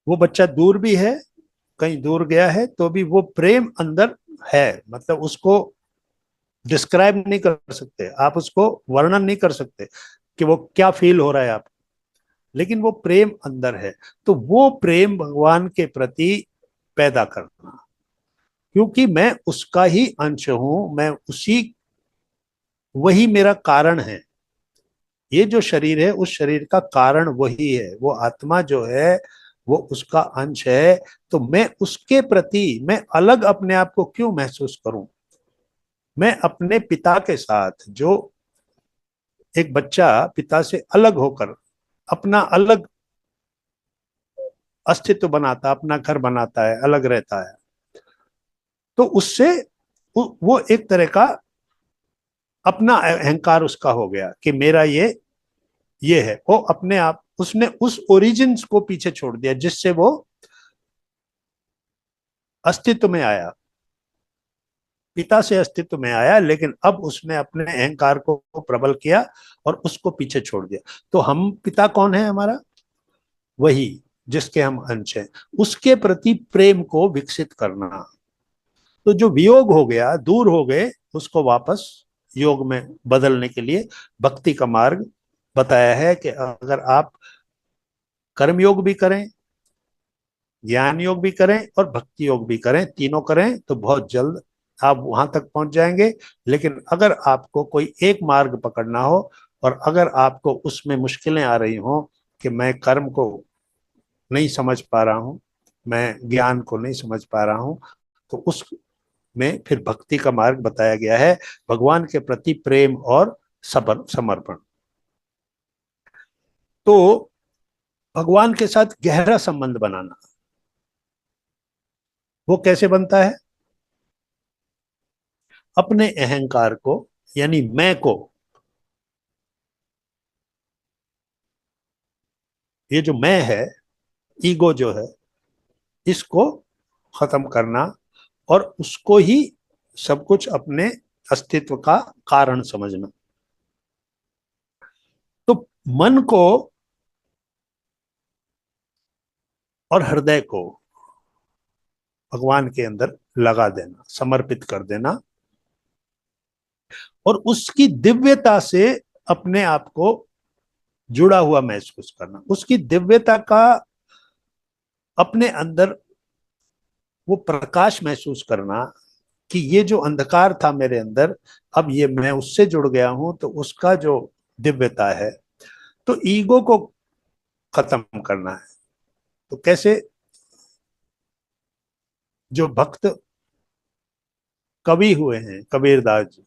वो बच्चा दूर भी है, कहीं दूर गया है, तो भी वो प्रेम अंदर है। मतलब उसको डिस्क्राइब नहीं कर सकते आप, उसको वर्णन नहीं कर सकते कि वो क्या फील हो रहा है आप, लेकिन वो प्रेम अंदर है। तो वो प्रेम भगवान के प्रति पैदा करना, क्योंकि मैं उसका ही अंश हूं, मैं उसी, वही मेरा कारण है। ये जो शरीर है, उस शरीर का कारण वही है, वो आत्मा जो है वो उसका अंश है। तो मैं उसके प्रति, मैं अलग अपने आप को क्यों महसूस करूं? मैं अपने पिता के साथ, जो एक बच्चा पिता से अलग होकर अपना अलग अस्तित्व बनाता, अपना घर बनाता है, अलग रहता है, तो उससे वो एक तरह का अपना अहंकार उसका हो गया कि मेरा ये है। वो अपने आप, उसने उस ओरिजिन्स को पीछे छोड़ दिया जिससे वो अस्तित्व में आया। पिता से अस्तित्व में आया, लेकिन अब उसने अपने अहंकार को प्रबल किया और उसको पीछे छोड़ दिया। तो हम पिता कौन है हमारा? वही जिसके हम अंश हैं, उसके प्रति प्रेम को विकसित करना। तो जो वियोग हो गया, दूर हो गए, उसको वापस योग में बदलने के लिए भक्ति का मार्ग बताया है कि अगर आप कर्म योग भी करें, ज्ञान योग भी करें और भक्ति योग भी करें, तीनों करें, तो बहुत जल्द आप वहां तक पहुंच जाएंगे। लेकिन अगर आपको कोई एक मार्ग पकड़ना हो और अगर आपको उसमें मुश्किलें आ रही हो कि मैं कर्म को नहीं समझ पा रहा हूं, मैं ज्ञान को नहीं समझ पा रहा हूं, तो उस में फिर भक्ति का मार्ग बताया गया है, भगवान के प्रति प्रेम और समर्पण। तो भगवान के साथ गहरा संबंध बनाना, वो कैसे बनता है? अपने अहंकार को, यानी मैं को, ये जो मैं है, ईगो जो है, इसको खत्म करना और उसको ही सब कुछ अपने अस्तित्व का कारण समझना। तो मन को और हृदय को भगवान के अंदर लगा देना, समर्पित कर देना और उसकी दिव्यता से अपने आप को जुड़ा हुआ महसूस करना, उसकी दिव्यता का अपने अंदर वो प्रकाश महसूस करना कि ये जो अंधकार था मेरे अंदर, अब ये मैं उससे जुड़ गया हूं, तो उसका जो दिव्यता है। तो ईगो को खत्म करना है। तो कैसे? जो भक्त कवि हुए हैं, कबीरदास जी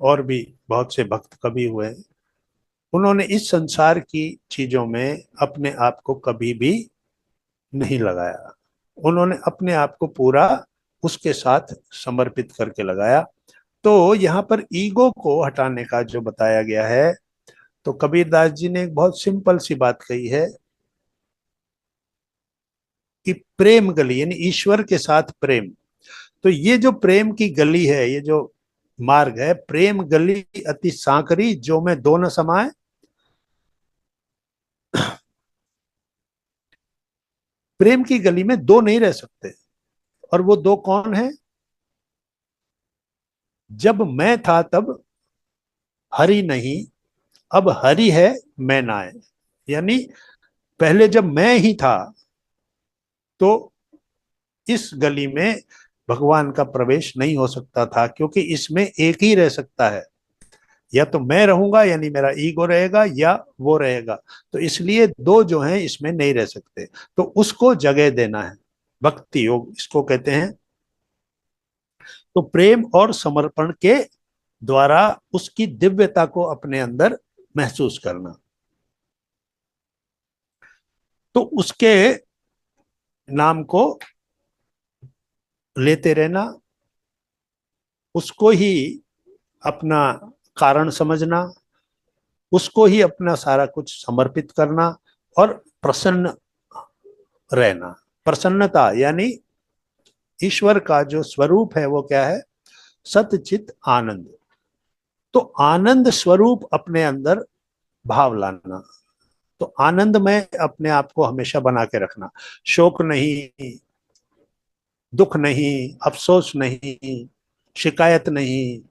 और भी बहुत से भक्त कवि हुए हैं, उन्होंने इस संसार की चीजों में अपने आप को कभी भी नहीं लगाया। उन्होंने अपने आप को पूरा उसके साथ समर्पित करके लगाया। तो यहाँ पर ईगो को हटाने का जो बताया गया है, तो कबीरदास जी ने एक बहुत सिंपल सी बात कही है कि प्रेम गली, यानी ईश्वर के साथ प्रेम। तो ये जो प्रेम की गली है, ये जो मार्ग है, प्रेम गली अति सांकरी जो में दो न समाए। प्रेम की गली में दो नहीं रह सकते। और वो दो कौन है? जब मैं था तब हरि नहीं, अब हरि है मैं ना है। यानी पहले जब मैं ही था, तो इस गली में भगवान का प्रवेश नहीं हो सकता था, क्योंकि इसमें एक ही रह सकता है, या तो मैं रहूंगा यानी मेरा ईगो रहेगा, या वो रहेगा। तो इसलिए दो जो हैं इसमें नहीं रह सकते। तो उसको जगह देना है, भक्ति योग इसको कहते हैं। तो प्रेम और समर्पण के द्वारा उसकी दिव्यता को अपने अंदर महसूस करना, तो उसके नाम को लेते रहना, उसको ही अपना कारण समझना, उसको ही अपना सारा कुछ समर्पित करना और प्रसन्न रहना। प्रसन्नता यानी ईश्वर का जो स्वरूप है वो क्या है? सतचित आनंद। तो आनंद स्वरूप अपने अंदर भाव लाना। तो आनंद में अपने आप को हमेशा बना के रखना, शोक नहीं, दुख नहीं, अफसोस नहीं, शिकायत नहीं,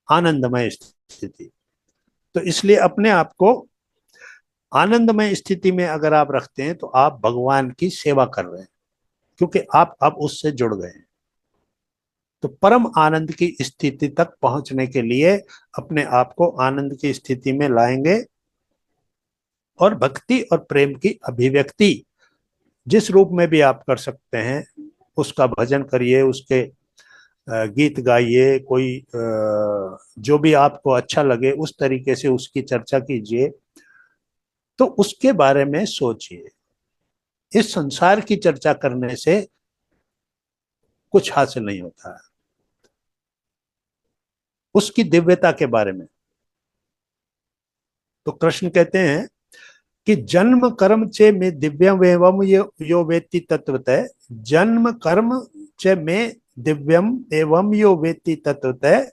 आनंदमय स्थिति। तो इसलिए अपने आप को आनंदमय स्थिति में अगर आप रखते हैं, तो आप भगवान की सेवा कर रहे हैं, क्योंकि आप अब उससे जुड़ गए हैं। तो परम आनंद की स्थिति तक पहुंचने के लिए अपने आप को आनंद की स्थिति में लाएंगे, और भक्ति और प्रेम की अभिव्यक्ति जिस रूप में भी आप कर सकते हैं, उसका भजन करिए, उसके गीत गाइए, कोई जो भी आपको अच्छा लगे उस तरीके से उसकी चर्चा कीजिए। तो उसके बारे में सोचिए। इस संसार की चर्चा करने से कुछ हासिल नहीं होता है। उसकी दिव्यता के बारे में तो कृष्ण कहते हैं कि जन्म कर्म चे में दिव्यम एवं यो वेत्ति तत्वतः, जन्म कर्म चे में दिव्यम एवं यो वेत्ति तत्वतः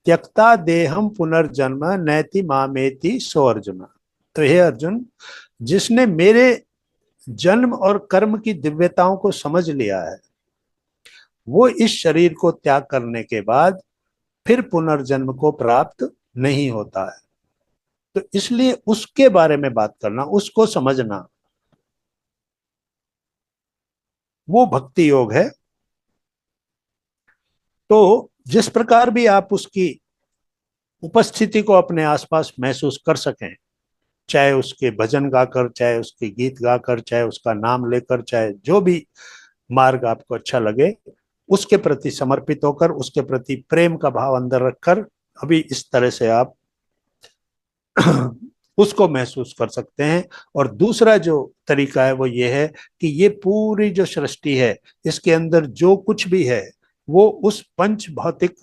त्यक्ता देहम पुनर्जन्म नैति मामेति सो अर्जुन। तो हे अर्जुन, जिसने मेरे जन्म और कर्म की दिव्यताओं को समझ लिया है, वो इस शरीर को त्याग करने के बाद फिर पुनर्जन्म को प्राप्त नहीं होता है। तो इसलिए उसके बारे में बात करना, उसको समझना, वो भक्ति योग है। तो जिस प्रकार भी आप उसकी उपस्थिति को अपने आसपास महसूस कर सकें, चाहे उसके भजन गाकर, चाहे उसके गीत गाकर, चाहे उसका नाम लेकर, चाहे जो भी मार्ग आपको अच्छा लगे, उसके प्रति समर्पित होकर, उसके प्रति प्रेम का भाव अंदर रखकर अभी इस तरह से आप उसको महसूस कर सकते हैं। और दूसरा जो तरीका है वो ये है कि ये पूरी जो सृष्टि है, इसके अंदर जो कुछ भी है वो उस पंच भौतिक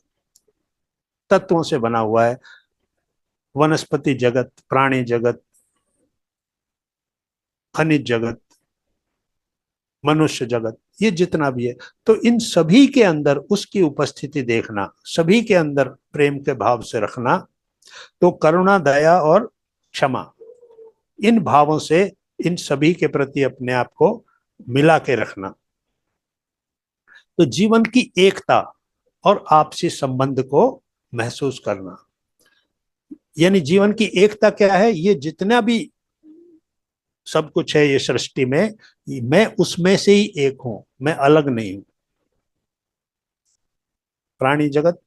तत्वों से बना हुआ है। वनस्पति जगत, प्राणी जगत, खनिज जगत, मनुष्य जगत, ये जितना भी है, तो इन सभी के अंदर उसकी उपस्थिति देखना, सभी के अंदर प्रेम के भाव से रखना, तो करुणा, दया और क्षमा, इन भावों से इन सभी के प्रति अपने आप को मिला के रखना, तो जीवन की एकता और आपसी संबंध को महसूस करना। यानी जीवन की एकता क्या है? ये जितना भी सब कुछ है ये सृष्टि में, मैं उसमें से ही एक हूं, मैं अलग नहीं हूं। प्राणी जगत,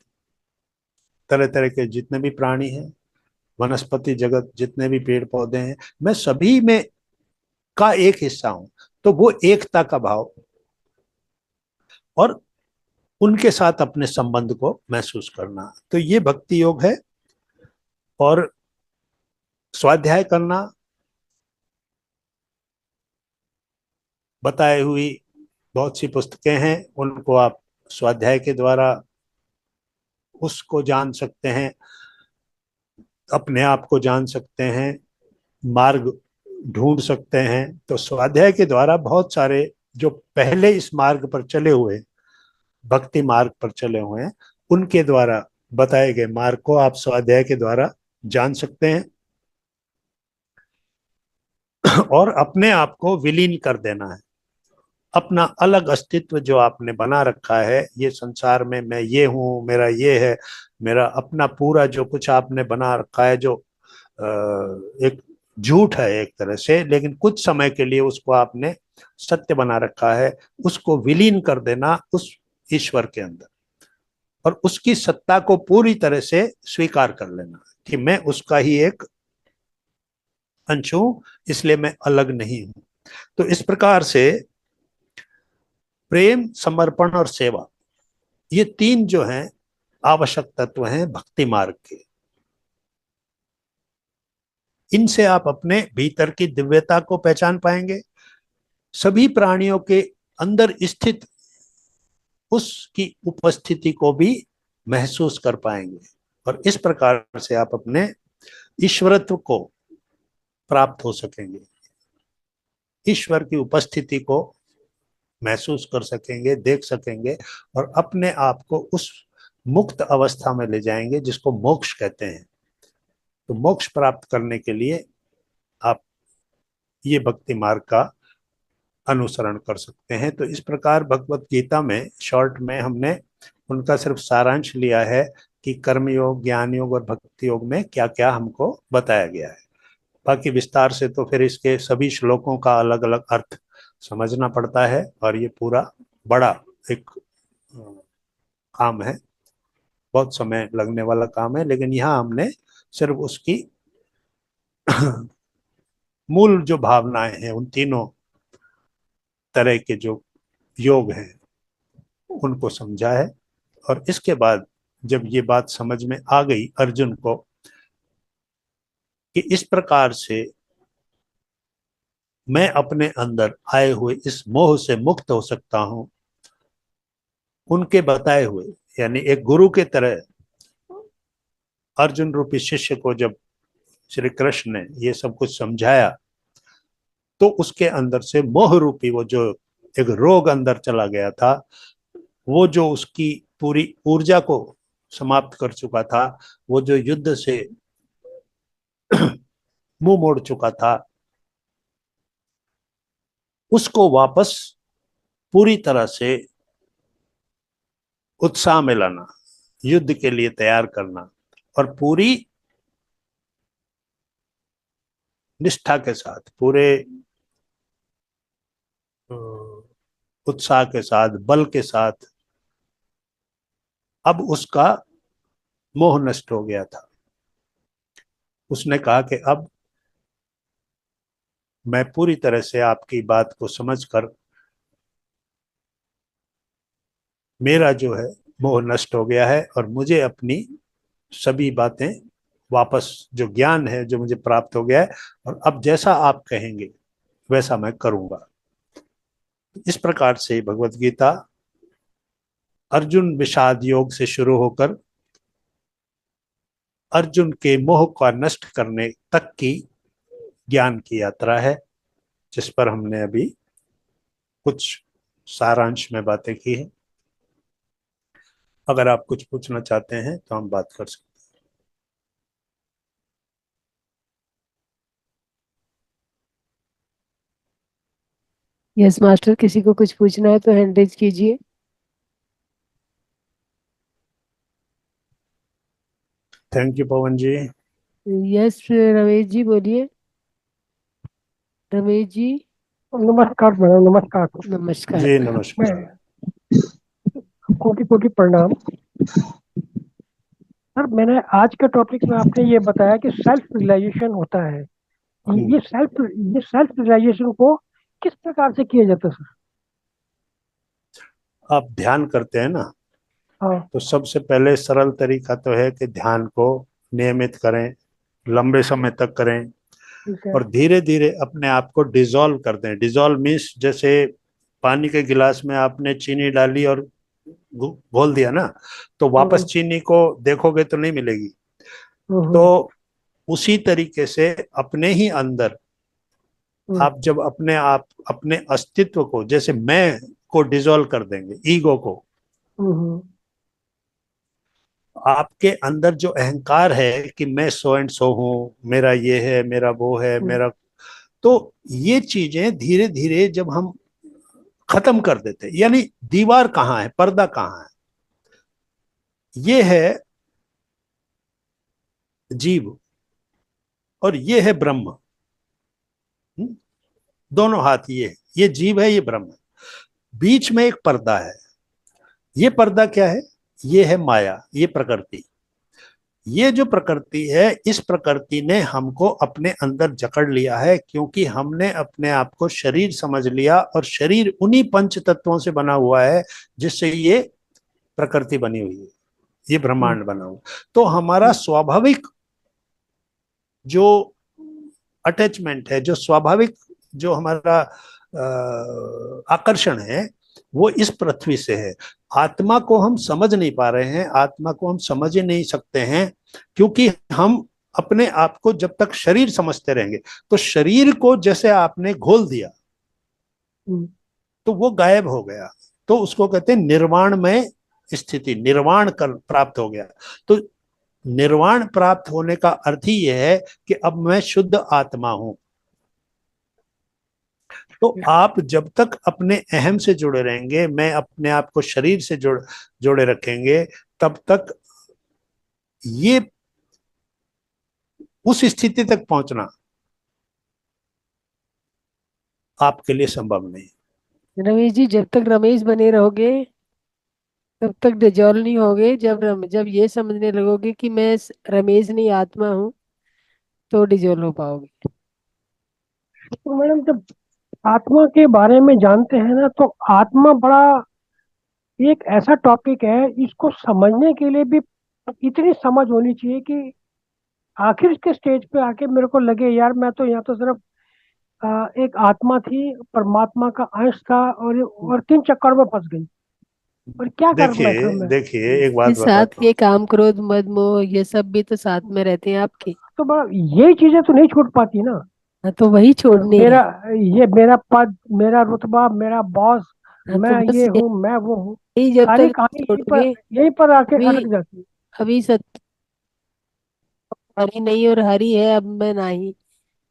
तरह तरह के जितने भी प्राणी हैं, वनस्पति जगत, जितने भी पेड़ पौधे हैं, मैं सभी में का एक हिस्सा हूं। तो वो एकता का भाव और उनके साथ अपने संबंध को महसूस करना, तो ये भक्ति योग है। और स्वाध्याय करना, बताई हुई बहुत सी पुस्तकें हैं, उनको आप स्वाध्याय के द्वारा उसको जान सकते हैं, अपने आप को जान सकते हैं, मार्ग ढूंढ सकते हैं। तो स्वाध्याय के द्वारा बहुत सारे जो पहले इस मार्ग पर चले हुए, भक्ति मार्ग पर चले हुए हैं, उनके द्वारा बताए गए मार्ग को आप स्वाध्याय के द्वारा जान सकते हैं और अपने आप को विलीन कर देना है। अपना अलग अस्तित्व जो आपने बना रखा है, ये संसार में मैं ये हूं, मेरा ये है, मेरा अपना पूरा जो कुछ आपने बना रखा है, जो एक झूठ है एक तरह से, लेकिन कुछ समय के लिए उसको आपने सत्य बना रखा है, उसको विलीन कर देना उस ईश्वर के अंदर, और उसकी सत्ता को पूरी तरह से स्वीकार कर लेना कि मैं उसका ही एक अंश हूं, इसलिए मैं अलग नहीं हूं। तो इस प्रकार से प्रेम, समर्पण और सेवा, ये तीन जो हैं आवश्यक तत्व हैं भक्ति मार्ग के। इनसे आप अपने भीतर की दिव्यता को पहचान पाएंगे, सभी प्राणियों के अंदर स्थित उसकी उपस्थिति को भी महसूस कर पाएंगे, और इस प्रकार से आप अपने ईश्वरत्व को प्राप्त हो सकेंगे, ईश्वर की उपस्थिति को महसूस कर सकेंगे, देख सकेंगे, और अपने आप को उस मुक्त अवस्था में ले जाएंगे जिसको मोक्ष कहते हैं। तो मोक्ष प्राप्त करने के लिए आप ये भक्ति मार्ग का अनुसरण कर सकते हैं। तो इस प्रकार भगवत गीता में शॉर्ट में हमने उनका सिर्फ सारांश लिया है कि कर्म योग, ज्ञान योग और भक्ति योग में क्या क्या हमको बताया गया है। बाकी विस्तार से तो फिर इसके सभी श्लोकों का अलग अलग अर्थ समझना पड़ता है, और ये पूरा बड़ा एक काम है, बहुत समय लगने वाला काम है, लेकिन यहाँ हमने सिर्फ उसकी मूल जो भावनाएं हैं, उन तीनों तरह के जो योग हैं उनको समझा है। और इसके बाद जब ये बात समझ में आ गई अर्जुन को कि इस प्रकार से मैं अपने अंदर आए हुए इस मोह से मुक्त हो सकता हूं, उनके बताए हुए, यानी एक गुरु के तरह अर्जुन रूपी शिष्य को जब श्री कृष्ण ने ये सब कुछ समझाया, तो उसके अंदर से मोह रूपी वो जो एक रोग अंदर चला गया था, वो जो उसकी पूरी ऊर्जा को समाप्त कर चुका था, वो जो युद्ध से मुंह मोड़ चुका था, उसको वापस पूरी तरह से उत्साह में लाना, युद्ध के लिए तैयार करना, और पूरी निष्ठा के साथ, पूरे उत्साह के साथ, बल के साथ। अब उसका मोह नष्ट हो गया था। उसने कहा कि अब मैं पूरी तरह से आपकी बात को समझकर, मेरा जो है मोह नष्ट हो गया है, और मुझे अपनी सभी बातें वापस, जो ज्ञान है जो मुझे प्राप्त हो गया है, और अब जैसा आप कहेंगे वैसा मैं करूंगा। इस प्रकार से भगवत गीता अर्जुन विषाद योग से शुरू होकर अर्जुन के मोह का नष्ट करने तक की ज्ञान की यात्रा है, जिस पर हमने अभी कुछ सारांश में बातें की हैं। अगर आप कुछ पूछना चाहते हैं तो हम बात कर सकते यस मास्टर, किसी को कुछ पूछना है तो हैंड रेज कीजिए। Thank you Pavan ji. Yes Ramesh ji बोलिए। रमेश जी। नमस्कार मैडम, नमस्कार। नमस्कार। जी नमस्कार। कोटि कोटि प्रणाम सर। मैंने आज के टॉपिक में आपने ये बताया कि सेल्फ रियलाइजेशन होता है। ये सेल्फ रियलाइजेशन को किस प्रकार से किया जाता है सर? आप ध्यान करते हैं ना, हाँ। तो सबसे पहले सरल तरीका तो है कि ध्यान को नियमित करें, लंबे समय तक करें, ठीक है। और धीरे धीरे अपने आप को डिसॉल्व कर दें। डिसॉल्व मीन्स जैसे पानी के गिलास में आपने चीनी डाली और घोल दिया ना, तो वापस चीनी को देखोगे तो नहीं मिलेगी। तो उसी तरीके से अपने ही अंदर आप जब अपने अस्तित्व को, जैसे मैं को डिसॉल्व कर देंगे, ईगो को, आपके अंदर जो अहंकार है कि मैं सो एंड सो हूं, मेरा ये है, मेरा वो है, मेरा, तो ये चीजें धीरे धीरे जब हम खत्म कर देते, यानी दीवार कहाँ है, पर्दा कहाँ है, ये है जीव और ये है ब्रह्म। दोनों हाथ ये जीव है, ये ब्रह्म है। बीच में एक पर्दा है। ये पर्दा क्या है? ये है माया, ये प्रकृति। ये जो प्रकृति है, इस प्रकृति ने हमको अपने अंदर जकड़ लिया है, क्योंकि हमने अपने आप को शरीर समझ लिया, और शरीर उन्हीं पंच तत्वों से बना हुआ है जिससे ये प्रकृति बनी हुई है, ये ब्रह्मांड बना हुआ। तो हमारा स्वाभाविक जो अटैचमेंट है, जो स्वाभाविक जो हमारा आकर्षण है, वो इस पृथ्वी से है। आत्मा को हम समझ नहीं पा रहे हैं, आत्मा को हम समझ ही नहीं सकते हैं, क्योंकि हम अपने आप को जब तक शरीर समझते रहेंगे, तो शरीर को जैसे आपने घोल दिया तो वो गायब हो गया, तो उसको कहते हैं निर्वाण में स्थिति, निर्वाण कर प्राप्त हो गया। तो निर्वाण प्राप्त होने का अर्थ ही यह है कि अब मैं शुद्ध आत्मा हूं। तो आप जब तक अपने अहम से जुड़े रहेंगे, मैं अपने आप को शरीर से जोड़े रखेंगे, तब तक ये उस स्थिति तक पहुंचना आपके लिए संभव नहीं। रमेश जी, जब तक रमेश बने रहोगे तब तक डिजॉल्व नहीं होगे। जब ये समझने लगोगे कि मैं रमेश नहीं आत्मा हूँ, तो डिजॉल्व हो पाओगे। तो मैडम, जब आत्मा के बारे में जानते हैं ना, तो आत्मा बड़ा एक ऐसा टॉपिक है, इसको समझने के लिए भी इतनी समझ होनी चाहिए कि आखिर के स्टेज पे आके मेरे को लगे यार, मैं तो यहाँ तो सिर्फ एक आत्मा थी, परमात्मा का अंश था, और तीन चक्कर में फंस गई, और क्या कर बैठा मैं। देखिए एक बात साथ बताता के काम, क्रोध, मद, मोह, ये सब भी तो साथ में रहते हैं आपके। तो बड़ा ये चीजें तो नहीं छूट पाती ना। तो वही छोड़नी मेरा है। ये मेरा पद, मेरा रुतबा, मेरा बॉस, हाँ, मैं तो बस ये हूँ, मैं वो हूँ, यही जब सारी तक कहानी छोड़ोगे। यहीं पर आके अभी अटक जाती है। अभी सत्य हरी नहीं और हरी है अब मैं नहीं।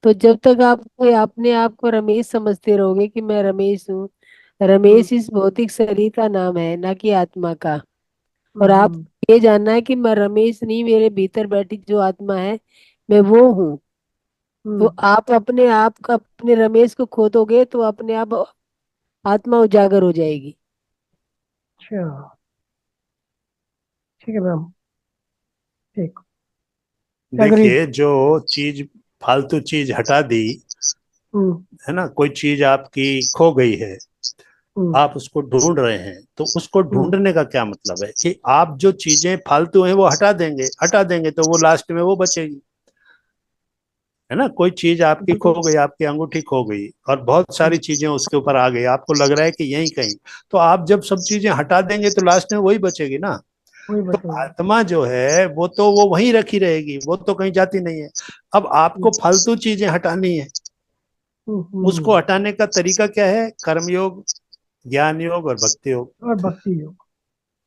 तो जब तक आप कोई अपने आप को रमेश समझते रहोगे कि मैं रमेश हूँ। हम्म, रमेश इस भौतिक शरीर का नाम है, ना कि आत्मा का। और आप हम्म, ये जानना है कि मैं रमेश नहीं, मेरे भीतर बैठी जो आत्मा है मैं वो हूँ। तो हम्म, आप अपने आप का अपने रमेश को खो दोगे तो अपने आप आत्मा उजागर हो जाएगी। अच्छा, ठीक है मैम, ठीक, एग्री। देखिए, जो चीज फालतू चीज हटा दी, हम्म, है ना, कोई चीज आपकी खो गई है, हम्म, आप उसको ढूंढ रहे हैं, तो उसको हम्म, ढूंढने का क्या मतलब है कि आप जो चीजें फालतू हैं वो हटा देंगे तो वो लास्ट में वो बचेगी, है ना। कोई चीज आपकी खो बिल्कुल, गई, आपकी अंगूठी खो गई और बहुत सारी हम्म, चीजें उसके ऊपर आ गई, आपको लग रहा है कि यहीं कहीं, तो आप जब सब चीजें हटा देंगे तो लास्ट में वही बचेगी ना। वही तो बचेगा। आत्मा जो है वो तो वो वहीं रखी रहेगी, वो तो कहीं जाती नहीं है। अब हम्म, आपको फालतू चीजें हटानी है, उसको हटाने का तरीका क्या है? कर्मयोग, ज्ञान योग और भक्ति योग। और भक्ति योग।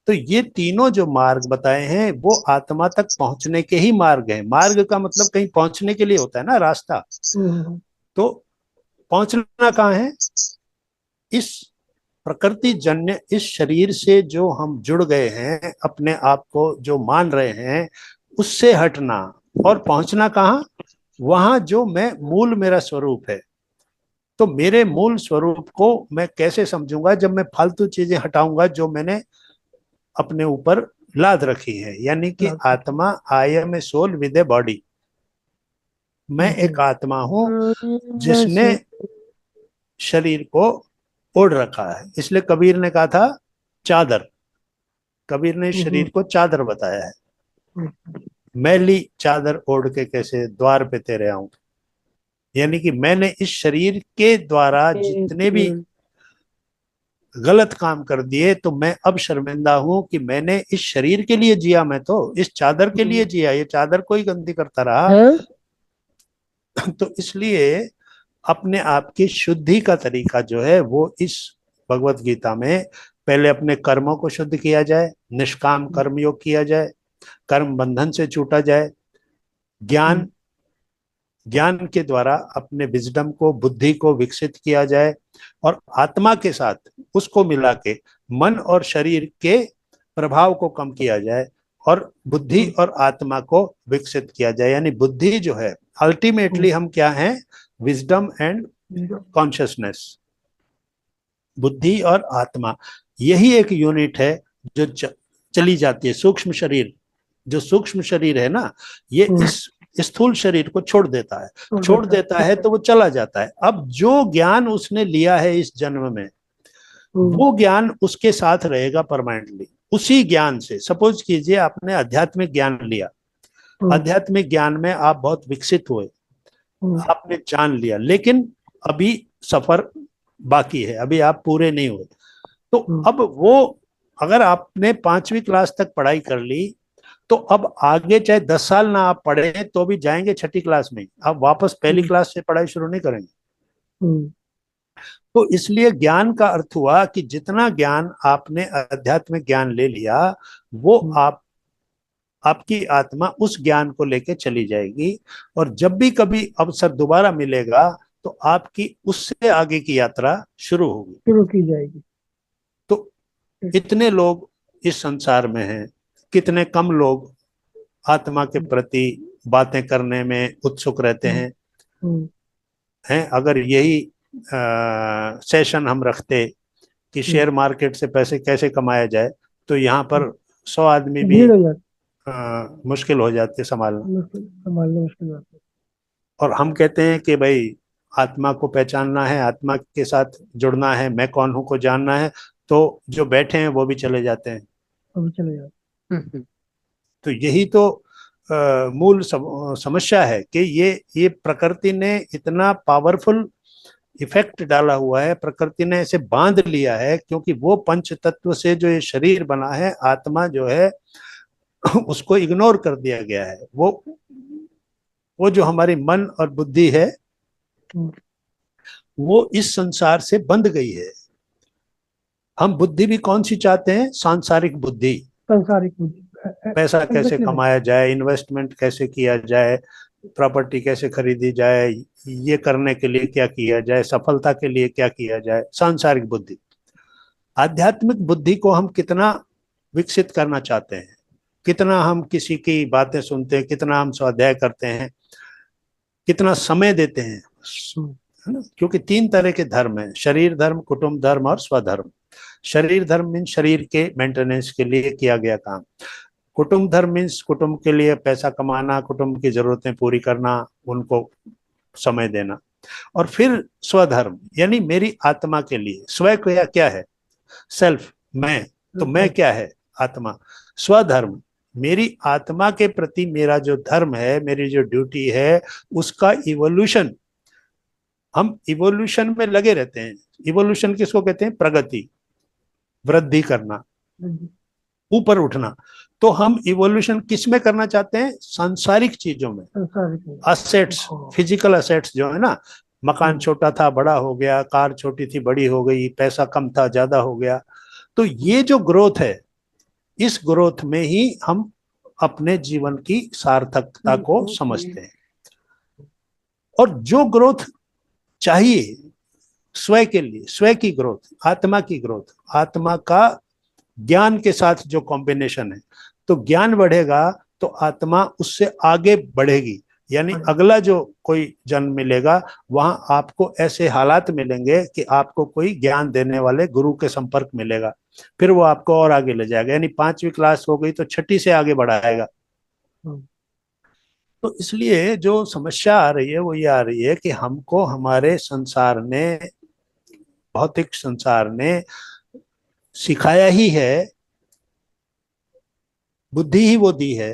तो ये तीनों जो मार्ग बताए हैं वो आत्मा तक पहुंचने के ही मार्ग हैं। मार्ग का मतलब कहीं पहुंचने के लिए होता है ना, रास्ता। हम्म, तो पहुंचना कहाँ है? इस प्रकृति जन्य इस शरीर से जो हम जुड़ गए हैं, अपने आप को जो मान रहे हैं, उससे हटना। और पहुंचना कहाँ? वहां जो मैं मूल मेरा स्वरूप है। तो मेरे मूल स्वरूप को मैं कैसे समझूंगा? जब मैं फालतू चीजें हटाऊंगा जो मैंने अपने ऊपर लाद रखी है, यानी कि आत्मा, I am a soul with a body. मैं एक आत्मा हूं बस जिसने शरीर को ओढ़ रखा है। इसलिए कबीर ने कहा था चादर। कबीर ने शरीर को चादर बताया है। मैली चादर ओढ़ के कैसे द्वार पे तेरे आऊं, यानी कि मैंने इस शरीर के द्वारा जितने भी गलत काम कर दिए, तो मैं अब शर्मिंदा हूं कि मैंने इस शरीर के लिए जिया, मैं तो इस चादर के लिए जिया, ये चादर कोई गंदी करता रहा। हाँ। तो इसलिए अपने आप की शुद्धि का तरीका जो है वो इस भगवत गीता में, पहले अपने कर्मों को शुद्ध किया जाए, निष्काम कर्म योग किया जाए, कर्म बंधन से छूटा जाए, ज्ञान ज्ञान के द्वारा अपने विजडम को, बुद्धि को विकसित किया जाए, और आत्मा के साथ उसको मिला के मन और शरीर के प्रभाव को कम किया जाए, और बुद्धि और आत्मा को विकसित किया जाए। यानी बुद्धि जो है, अल्टीमेटली हम क्या हैं? Wisdom and consciousness. बुद्धि और आत्मा, यही एक यूनिट है जो चली जाती है। सूक्ष्म शरीर, जो सूक्ष्म शरीर है ना, ये इस स्थूल शरीर को छोड़ देता है तो वो चला जाता है। अब जो ज्ञान उसने लिया है इस जन्म में, वो ज्ञान उसके साथ रहेगा परमानेंटली। उसी ज्ञान से, सपोज कीजिए आपने आध्यात्मिक ज्ञान लिया, आध्यात्मिक ज्ञान में आप बहुत विकसित हुए, आपने जान लिया, लेकिन अभी सफर बाकी है, अभी आप पूरे नहीं हुए। तो अब वो, अगर आपने 5वीं क्लास तक पढ़ाई कर ली, तो अब आगे चाहे 10 साल ना आप पढ़े तो भी जाएंगे 6ठी क्लास में, आप वापस पहली क्लास से पढ़ाई शुरू नहीं करेंगे। तो इसलिए ज्ञान का अर्थ हुआ कि जितना ज्ञान आपने आध्यात्मिक ज्ञान ले लिया, वो आपकी आत्मा उस ज्ञान को लेके चली जाएगी। और जब भी कभी अवसर दोबारा मिलेगा, तो आपकी उससे आगे की यात्रा शुरू होगी। शुरू की जाएगी। तो इतने लोग इस संसार में हैं, कितने कम लोग आत्मा के प्रति बातें करने में उत्सुक रहते हैं। अगर यही सेशन हम रखते कि शेयर मार्केट से पैसे कैसे कमाया जाए, तो यहाँ पर 100 आदमी भी भीड़ हो जाती, मुश्किल हो जाती है संभालना। संभालना मुश्किल होता है। और हम कहते हैं कि भाई आत्मा को पहचानना है, आत्मा के साथ जुड़ना है, मैं कौन हूं को जानना है, तो जो बैठे हैं वो भी चले जाते हैं। अभी चले जाते। तो यही तो मूल समस्या है कि ये प्रकृति ने इतना पावरफुल इफेक्ट डाला हुआ है, प्रकृति ने इसे बांध लिया है, क्योंकि वो पंच तत्व से जो ये शरीर बना है, आत्मा जो है उसको इग्नोर कर दिया गया है। वो जो हमारी मन और बुद्धि है, वो इस संसार से बंध गई है। हम बुद्धि भी कौन सी चाहते हैं? सांसारिक बुद्धि। संसारिक बुद्धि। पैसा कैसे Exactly. कमाया जाए, इन्वेस्टमेंट कैसे किया जाए, प्रॉपर्टी कैसे खरीदी जाए, ये करने के लिए क्या किया जाए, सफलता के लिए क्या किया जाए, सांसारिक बुद्धि। आध्यात्मिक बुद्धि को हम कितना विकसित करना चाहते हैं, कितना हम किसी की बातें सुनते हैं, कितना हम स्वाध्याय करते हैं, कितना समय देते हैं, है ना? क्योंकि 3 तरह के धर्म हैं, शरीर धर्म, कुटुंब धर्म और स्वधर्म। शरीर धर्म मीन शरीर के मेंटेनेंस के लिए किया गया काम। कुटुंब धर्म मीन्स कुटुंब के लिए पैसा कमाना, कुटुंब की जरूरतें पूरी करना, उनको समय देना। और फिर स्वधर्म यानी मेरी आत्मा के लिए। स्व क्या है? सेल्फ, मैं। तो मैं क्या है? आत्मा। स्वधर्म मेरी आत्मा के प्रति मेरा जो धर्म है, मेरी जो ड्यूटी है, उसका इवोल्यूशन। हम इवोल्यूशन में लगे रहते हैं। इवोल्यूशन किसको कहते हैं? प्रगति, वृद्धि करना, ऊपर उठना। तो हम इवोल्यूशन किस में करना चाहते हैं? सांसारिक चीजों में। असेट्स, फिजिकल असेट्स जो है ना, मकान छोटा था बड़ा हो गया, कार छोटी थी बड़ी हो गई, पैसा कम था ज्यादा हो गया। तो ये जो ग्रोथ है, इस ग्रोथ में ही हम अपने जीवन की सार्थकता को समझते हैं। और जो ग्रोथ चाहिए स्व के लिए, स्व की ग्रोथ, आत्मा की ग्रोथ, आत्मा का ज्ञान के साथ जो कॉम्बिनेशन है, तो ज्ञान बढ़ेगा तो आत्मा उससे आगे बढ़ेगी। यानी अगला जो कोई जन्म मिलेगा, वहां आपको ऐसे हालात मिलेंगे कि आपको कोई ज्ञान देने वाले गुरु के संपर्क मिलेगा, फिर वो आपको और आगे ले जाएगा। यानी 5वीं क्लास हो गई तो 6ठी से आगे बढ़ाएगा। तो इसलिए जो समस्या आ रही है वो ये आ रही है कि हमको हमारे संसार ने, भौतिक संसार ने सिखाया ही है, बुद्धि ही वो दी है,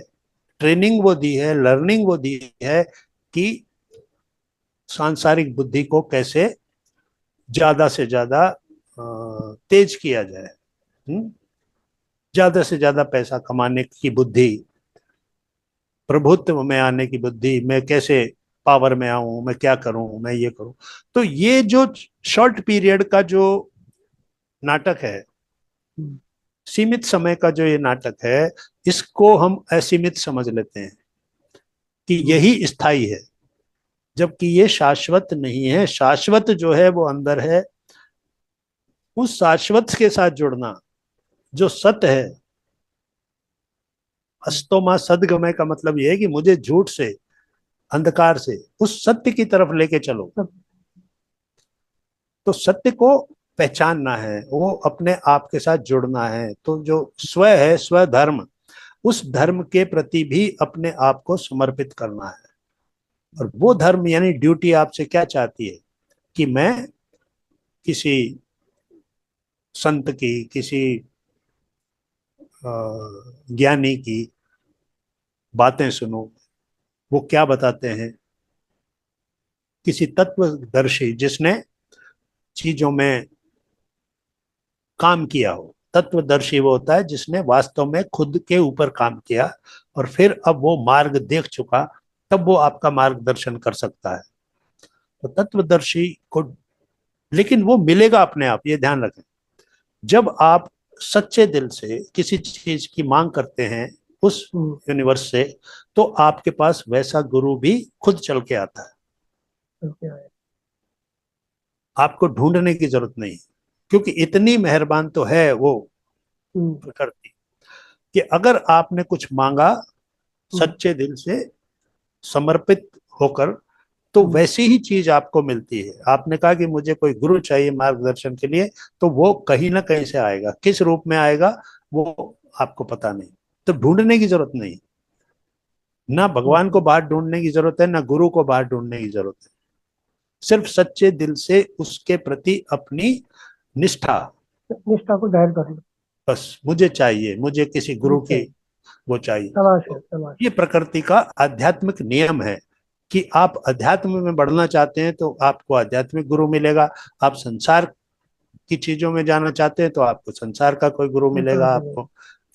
ट्रेनिंग वो दी है, लर्निंग वो दी है कि सांसारिक बुद्धि को कैसे ज्यादा से ज्यादा तेज किया जाए। ज्यादा से ज्यादा पैसा कमाने की बुद्धि, प्रभुत्व में आने की बुद्धि, मैं कैसे पावर में आऊं, मैं क्या करूं, मैं ये करूं। तो ये जो शॉर्ट पीरियड का जो नाटक है, सीमित समय का जो ये नाटक है, इसको हम असीमित समझ लेते हैं कि यही स्थायी है, जबकि ये शाश्वत नहीं है। शाश्वत जो है वो अंदर है। उस शाश्वत के साथ जुड़ना, जो सत्य है, अस्तोमा सदगमय का मतलब ये है कि मुझे झूठ से, अंधकार से उस सत्य की तरफ लेके चलो। तो सत्य को पहचानना है, वो अपने आप के साथ जुड़ना है। तो जो स्व है, स्व धर्म, उस धर्म के प्रति भी अपने आप को समर्पित करना है। और वो धर्म यानी ड्यूटी आपसे क्या चाहती है कि मैं किसी संत की, किसी ज्ञानी की बातें सुनो, वो क्या बताते हैं, किसी तत्वदर्शी जिसने चीजों में काम किया हो। तत्वदर्शी वो होता है जिसने वास्तव में खुद के ऊपर काम किया और फिर अब वो मार्ग देख चुका, तब वो आपका मार्गदर्शन कर सकता है। तो तत्वदर्शी को, लेकिन वो मिलेगा अपने आप, ये ध्यान रखें। जब आप सच्चे दिल से किसी चीज की मांग करते हैं उस यूनिवर्स से, तो आपके पास वैसा गुरु भी खुद चल के आता है। आपको ढूंढने की जरूरत नहीं, क्योंकि इतनी मेहरबान तो है वो प्रकृति कि अगर आपने कुछ मांगा सच्चे दिल से समर्पित होकर, तो वैसी ही चीज आपको मिलती है। आपने कहा कि मुझे कोई गुरु चाहिए मार्गदर्शन के लिए, तो वो कहीं ना कहीं से आएगा। किस रूप में आएगा वो आपको पता नहीं, तो ढूंढने की जरूरत नहीं। ना भगवान को बाहर ढूंढने की जरूरत है, ना गुरु को बाहर ढूंढने की जरूरत है। सिर्फ सच्चे दिल से उसके प्रति अपनी निष्ठा को जाहिर कर, बस मुझे चाहिए, मुझे किसी गुरु की वो चाहिए। तलाश। ये प्रकृति का आध्यात्मिक नियम है कि आप अध्यात्म में बढ़ना चाहते हैं तो आपको आध्यात्मिक गुरु मिलेगा। आप संसार की चीजों में जाना चाहते हैं तो आपको संसार का कोई गुरु मिलेगा। आपको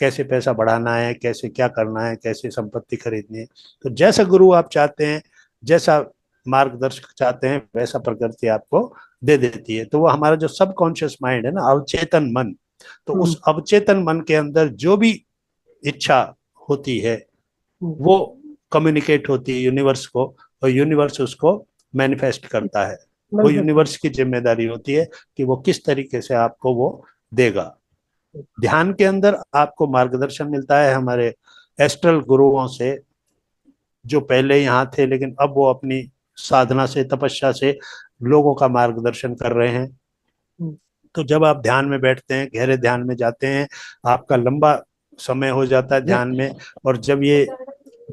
कैसे पैसा बढ़ाना है, कैसे क्या करना है, कैसे संपत्ति खरीदनी है, तो जैसा गुरु आप चाहते हैं, जैसा मार्गदर्शक चाहते हैं, वैसा प्रकृति आपको दे देती है। तो वो हमारा जो सबकॉन्शियस माइंड है ना, अवचेतन मन, तो उस अवचेतन मन के अंदर जो भी इच्छा होती है वो कम्युनिकेट होती है यूनिवर्स को, और यूनिवर्स उसको मैनिफेस्ट करता है। वो यूनिवर्स की जिम्मेदारी होती है कि वो किस तरीके से आपको वो देगा। ध्यान के अंदर आपको मार्गदर्शन मिलता है हमारे एस्ट्रल गुरुओं से, जो पहले यहाँ थे लेकिन अब वो अपनी साधना से, तपस्या से लोगों का मार्गदर्शन कर रहे हैं। तो जब आप ध्यान में बैठते हैं, गहरे ध्यान में जाते हैं, आपका लंबा समय हो जाता है ध्यान में, और जब ये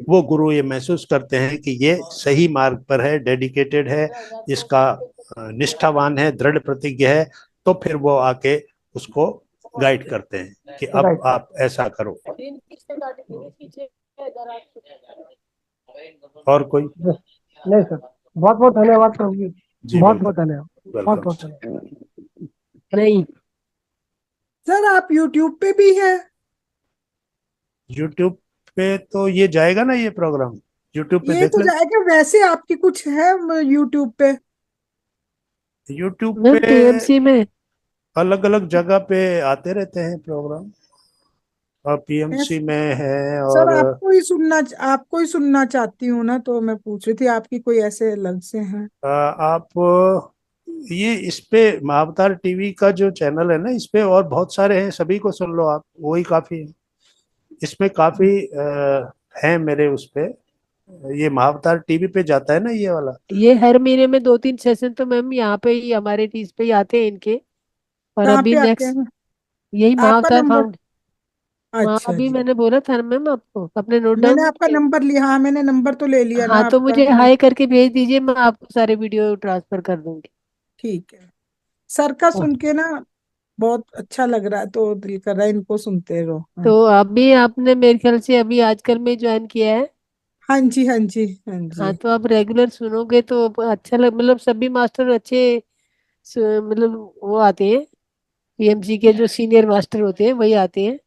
वो गुरु ये महसूस करते हैं कि ये सही मार्ग पर है, डेडिकेटेड है, इसका निष्ठावान है, दृढ़ प्रतिज्ञ है, तो फिर वो आके उसको गाइड करते हैं कि अब आप ऐसा करो। और कोई? नहीं सर, बहुत बहुत धन्यवाद प्रभु जी, जी बहुत बहुत धन्यवाद, बहुत वेलकम। बहुत धन्यवाद। नहीं, सर आप यूट्यूब पे भी हैं? यूट्यूब पे तो ये जाएगा ना, ये प्रोग्राम यूट्यूब पे ये देख तो ले। जाएगा, वैसे आपकी कुछ है यूट्यूब पे? यूट्यूब मैम पे टीएमसी में अलग अलग जगह पे आते रहते हैं प्रोग्राम, और पीएमसी ऐस- में है, सर और आपको ही सुनना चाहती हूँ ना, तो मैं पूछ रही थी आपकी कोई ऐसे अलग से हैं? आप ये इस पे महाअवतार टीवी का जो चैनल है ना, इस पे और बहुत सारे हैं, सभी को सुन लो आप, वही काफी है। इसमें काफी हैं मेरे उस पे। ये महाअवतार टीवी पे जाता है ना ये वाला। ये हर महीने में 2-3 सेशन तो मैम यहाँ पे ही हमारे टीज पे ही आते हैं इनके। और कहाँ अभी पे आते नेक्स्ट हैं? यही आपका महाअवतार नंबर? फाउंड। हाँ, अच्छा अभी जी, मैंने बोला था ना मैम, आपको अपने नोट डाउन मैंने आपका कीजिए। नंबर लिया। हाँ, मैंने नंबर तो ले लिया ना हाँ, तो आपका। मुझे हाई करके भेज दीजिए, मैं आपको सारे वीडियो ट्रांसफर कर दूंगी। ठीक है। सर का हाँ, सुन के ना बहुत अच्छा लग रहा है, तो दिल कर रहा है इनको सुनते रहो। तो हाँ, अभी आपने मेरे ख्याल से अभी आजकल में ज्वाइन किया है। हाँ जी, हाँ जी, हाँ हाँ, जी। तो आप रेगुलर सुनोगे तो अच्छा लग, मतलब सभी मास्टर अच्छे मतलब वो आते हैं, पीएमसी के जो सीनियर मास्टर होते हैं वही आते हैं।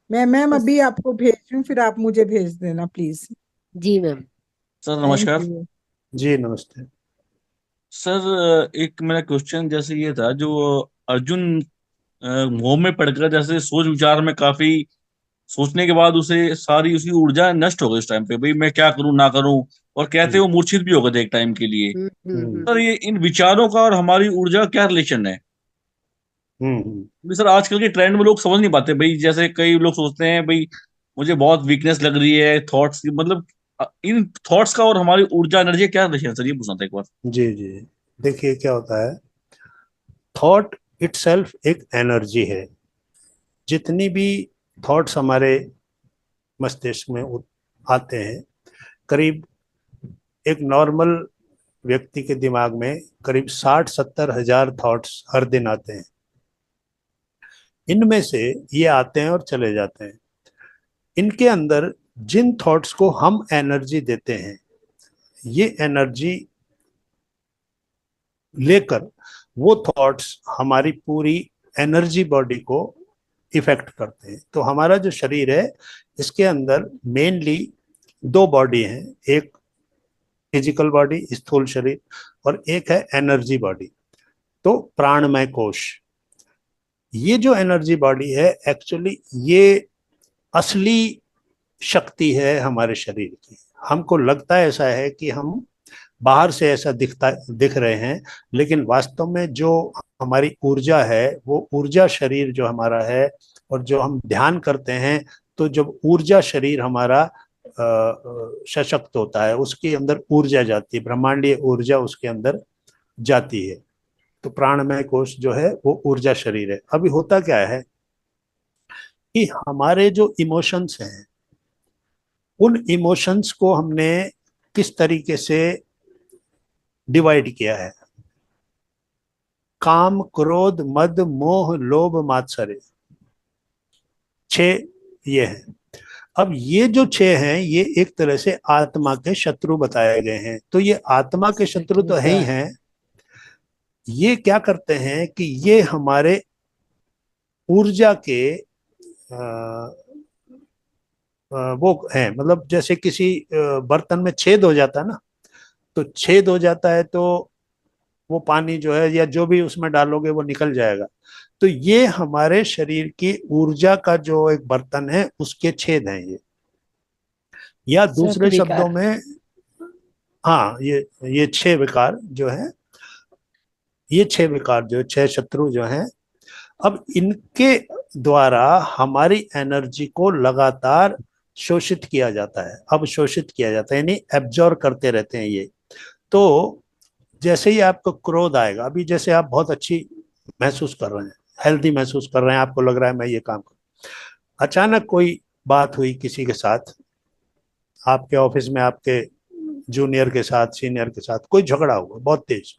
मैं मैम बस। अभी आपको भेज रही हूँ, फिर आप मुझे भेज देना प्लीज। जी मैम। सर थैंक नमस्कार। यू। जी नमस्ते। सर एक मेरा क्वेश्चन जैसे ये था, जो अर्जुन मोह में पड़कर जैसे सोच विचार में काफी सोचने के बाद उसे सारी उसकी ऊर्जा नष्ट हो गई उस टाइम पे, भाई मैं क्या करूं ना करूं, और कहते हैं वो मूर्छित भी हो गए थे एक टाइम के लिए। सर ये इन विचारों का और हमारी ऊर्जा का क्या रिलेशन है? हम्म। भी सर आजकल के ट्रेंड में लोग समझ नहीं पाते, भाई जैसे कई लोग सोचते हैं भाई मुझे बहुत वीकनेस लग रही है थॉट्स की, मतलब इन थॉट्स का और हमारी ऊर्जा एनर्जी क्या रिलेशन है सर, ये पूछना था एक बार। जी जी। देखिए क्या होता है, थॉट इटसेल्फ एक एनर्जी है। जितनी भी थॉट्स हमारे मस्तिष्क में आते हैं, करीब एक नॉर्मल व्यक्ति के दिमाग में करीब 60-70 हजार थॉट्स हर दिन आते हैं। इनमें से ये आते हैं और चले जाते हैं। इनके अंदर जिन थॉट्स को हम एनर्जी देते हैं, ये एनर्जी लेकर वो थॉट्स हमारी पूरी एनर्जी बॉडी को इफेक्ट करते हैं। तो हमारा जो शरीर है, इसके अंदर मेनली दो बॉडी हैं, एक फिजिकल बॉडी, स्थूल शरीर, और एक है एनर्जी बॉडी, तो प्राणमय कोश। ये जो एनर्जी बॉडी है, एक्चुअली ये असली शक्ति है हमारे शरीर की। हमको लगता है ऐसा है कि हम बाहर से ऐसा दिख रहे हैं, लेकिन वास्तव में जो हमारी ऊर्जा है, वो ऊर्जा शरीर जो हमारा है, और जो हम ध्यान करते हैं, तो जब ऊर्जा शरीर हमारा सशक्त होता है, उसके अंदर ऊर्जा जाती है, ब्रह्मांडीय ऊर्जा उसके अंदर जाती है। तो प्राणमय कोश जो है वो ऊर्जा शरीर है। अभी होता क्या है कि हमारे जो इमोशंस हैं, उन इमोशंस को हमने किस तरीके से डिवाइड किया है। काम, क्रोध, मद, मोह, लोभ, मात्सर्य, 6 ये हैं। अब ये जो 6 हैं, ये एक तरह से आत्मा के शत्रु बताए गए हैं। तो ये आत्मा के शत्रु तो है ही हैं। ये क्या करते हैं कि ये हमारे ऊर्जा के वो हैं, मतलब जैसे किसी बर्तन में छेद हो जाता है ना, तो छेद हो जाता है तो वो पानी जो है या जो भी उसमें डालोगे वो निकल जाएगा। तो ये हमारे शरीर की ऊर्जा का जो एक बर्तन है उसके छेद हैं ये, या सत दूसरे शब्दों विकार। में, हाँ, ये छह विकार जो है, ये छह विकार जो छह शत्रु जो हैं, अब इनके द्वारा हमारी एनर्जी को लगातार शोषित किया जाता है। अब शोषित किया जाता है यानी एब्जॉर्ब करते रहते हैं ये। तो जैसे ही आपको क्रोध आएगा, अभी जैसे आप बहुत अच्छी महसूस कर रहे हैं, हेल्दी महसूस कर रहे हैं, आपको लग रहा है मैं ये काम करूं, अचानक कोई बात हुई किसी के साथ, आपके ऑफिस में आपके जूनियर के साथ, सीनियर के साथ कोई झगड़ा हुआ बहुत तेज,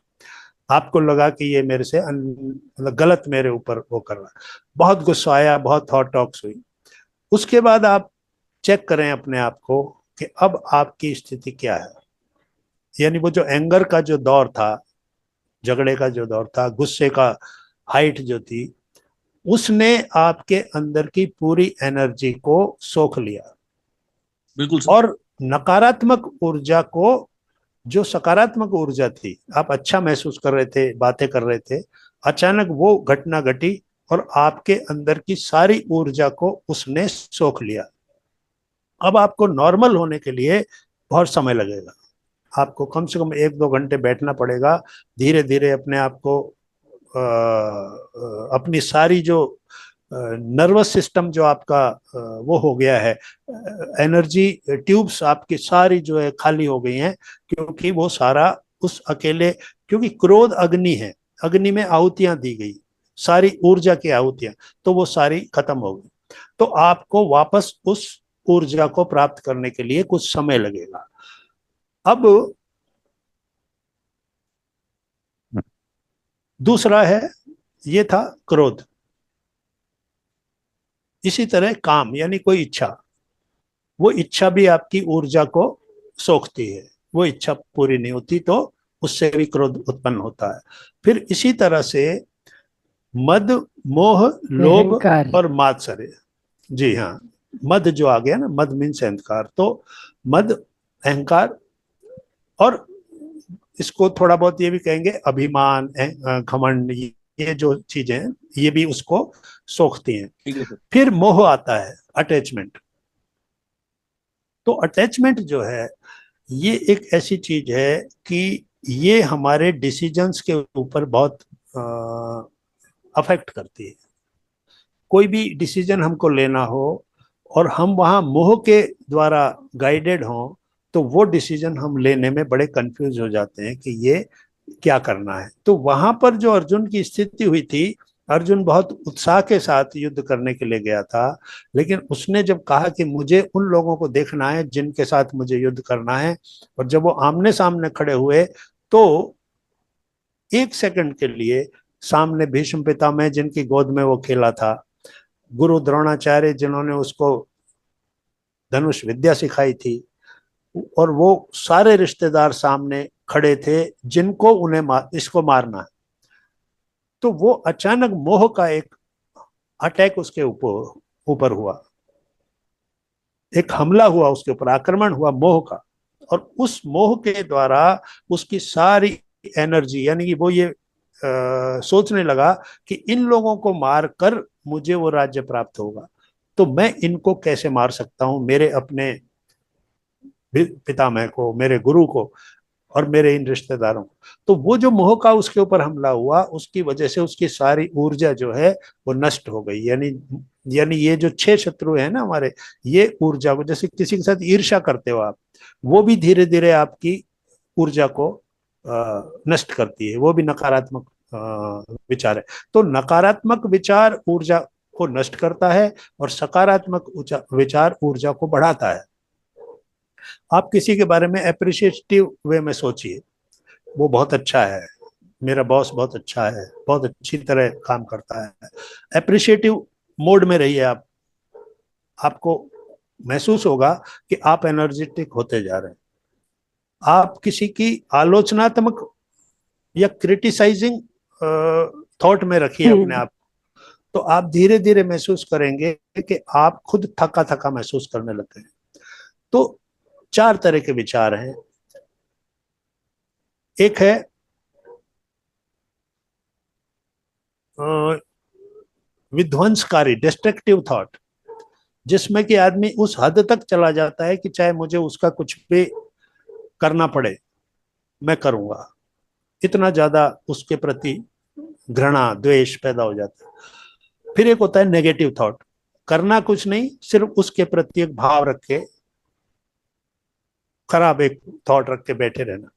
आपको लगा कि ये मेरे से मतलब गलत मेरे ऊपर वो कर रहा है, बहुत गुस्सा आया, बहुत हॉट टॉक्स हुई। उसके बाद आप चेक करें अपने आप को कि अब आपकी स्थिति क्या है। यानी वो जो एंगर का जो दौर था, झगड़े का जो दौर था, गुस्से का हाइट जो थी, उसने आपके अंदर की पूरी एनर्जी को सोख लिया। बिल्कुल सर। और नकारात्मक ऊर्जा को, जो सकारात्मक ऊर्जा थी, आप अच्छा महसूस कर रहे थे, बातें कर रहे थे, अचानक वो घटना घटी और आपके अंदर की सारी ऊर्जा को उसने सोख लिया। अब आपको नॉर्मल होने के लिए बहुत समय लगेगा, आपको कम से कम 1-2 घंटे बैठना पड़ेगा, धीरे धीरे अपने आप को अपनी सारी जो नर्वस सिस्टम जो आपका वो हो गया है, एनर्जी ट्यूब्स आपकी सारी जो है खाली हो गई हैं, क्योंकि वो सारा उस अकेले, क्योंकि क्रोध अग्नि है, अग्नि में आहुतियां दी गई, सारी ऊर्जा की आहुतियां, तो वो सारी खत्म हो गई। तो आपको वापस उस ऊर्जा को प्राप्त करने के लिए कुछ समय लगेगा। अब दूसरा है, ये था क्रोध। इसी तरह काम यानी कोई इच्छा, वो इच्छा भी आपकी ऊर्जा को सोखती है, वो इच्छा पूरी नहीं होती तो उससे भी क्रोध उत्पन्न होता है। फिर इसी तरह से मद, मोह, लोभ अहंकार। और मात्सर्य। जी हाँ, मद जो आ गया ना, मद मीन्स अहंकार, तो मद, अहंकार, और इसको थोड़ा बहुत ये भी कहेंगे अभिमान, घमंड, ये जो चीजें हैं ये भी उसको सोखती हैं। ठीक है सर। फिर मोह आता है, अटैचमेंट। तो अटैचमेंट जो है ये एक ऐसी चीज है कि ये हमारे डिसीजंस के ऊपर बहुत अफेक्ट करती है। कोई भी डिसीजन हमको लेना हो और हम वहाँ मोह के द्वारा गाइडेड हों, तो वो डिसीजन हम लेने में बड़े कंफ्यूज हो जाते हैं कि ये क्या करना है। तो वहां पर जो अर्जुन की स्थिति हुई थी, अर्जुन बहुत उत्साह के साथ युद्ध करने के लिए गया था, लेकिन उसने जब कहा कि मुझे उन लोगों को देखना है जिनके साथ मुझे युद्ध करना है, और जब वो आमने सामने खड़े हुए, तो 1 सेकंड के लिए सामने भीष्म पितामह जिनकी गोद में वो खेला था, गुरु द्रोणाचार्य जिन्होंने उसको धनुष विद्या सिखाई थी, और वो सारे रिश्तेदार सामने खड़े थे जिनको उन्हें इसको मारना है। तो वो अचानक मोह का एक अटैक उसके ऊपर ऊपर हुआ, एक हमला हुआ उसके ऊपर, आक्रमण हुआ मोह का। और उस मोह के द्वारा उसकी सारी एनर्जी, यानी कि वो ये सोचने लगा कि इन लोगों को मारकर मुझे वो राज्य प्राप्त होगा, तो मैं इनको कैसे मार सकता हूं, मेरे अपने पितामह को, मेरे गुरु को, और मेरे इन रिश्तेदारों को। तो वो जो मोह का उसके ऊपर हमला हुआ, उसकी वजह से उसकी सारी ऊर्जा जो है वो नष्ट हो गई। यानी यानी ये जो छह शत्रु है ना हमारे, ये ऊर्जा को, जैसे किसी के साथ ईर्ष्या करते हो आप, वो भी धीरे धीरे आपकी ऊर्जा को नष्ट करती है, वो भी नकारात्मक विचार है। तो नकारात्मक विचार ऊर्जा को नष्ट करता है और सकारात्मक विचार ऊर्जा को बढ़ाता है। आप किसी के बारे में अप्रिशिएटिव वे में सोचिए, वो बहुत अच्छा है, मेरा बॉस बहुत अच्छा है, बहुत अच्छी तरह काम करता है, अप्रिशिएटिव मोड में रहिए आप, आपको महसूस होगा कि आप एनर्जेटिक होते जा रहे हैं। आप किसी की आलोचनात्मक या क्रिटिसाइजिंग थॉट में रखिए अपने आप, तो आप धीरे धीरे महसूस करेंगे कि आप खुद थका थका महसूस करने लगते हैं। तो 4 तरह के विचार हैं। एक है विध्वंसकारी डिस्ट्रक्टिव थॉट, जिसमें कि आदमी उस हद तक चला जाता है कि चाहे मुझे उसका कुछ भी करना पड़े मैं करूंगा, इतना ज्यादा उसके प्रति घृणा द्वेष पैदा हो जाता है। फिर एक होता है नेगेटिव थॉट, करना कुछ नहीं, सिर्फ उसके प्रति एक भाव रख के, खराब एक थॉट रख के बैठे रहना।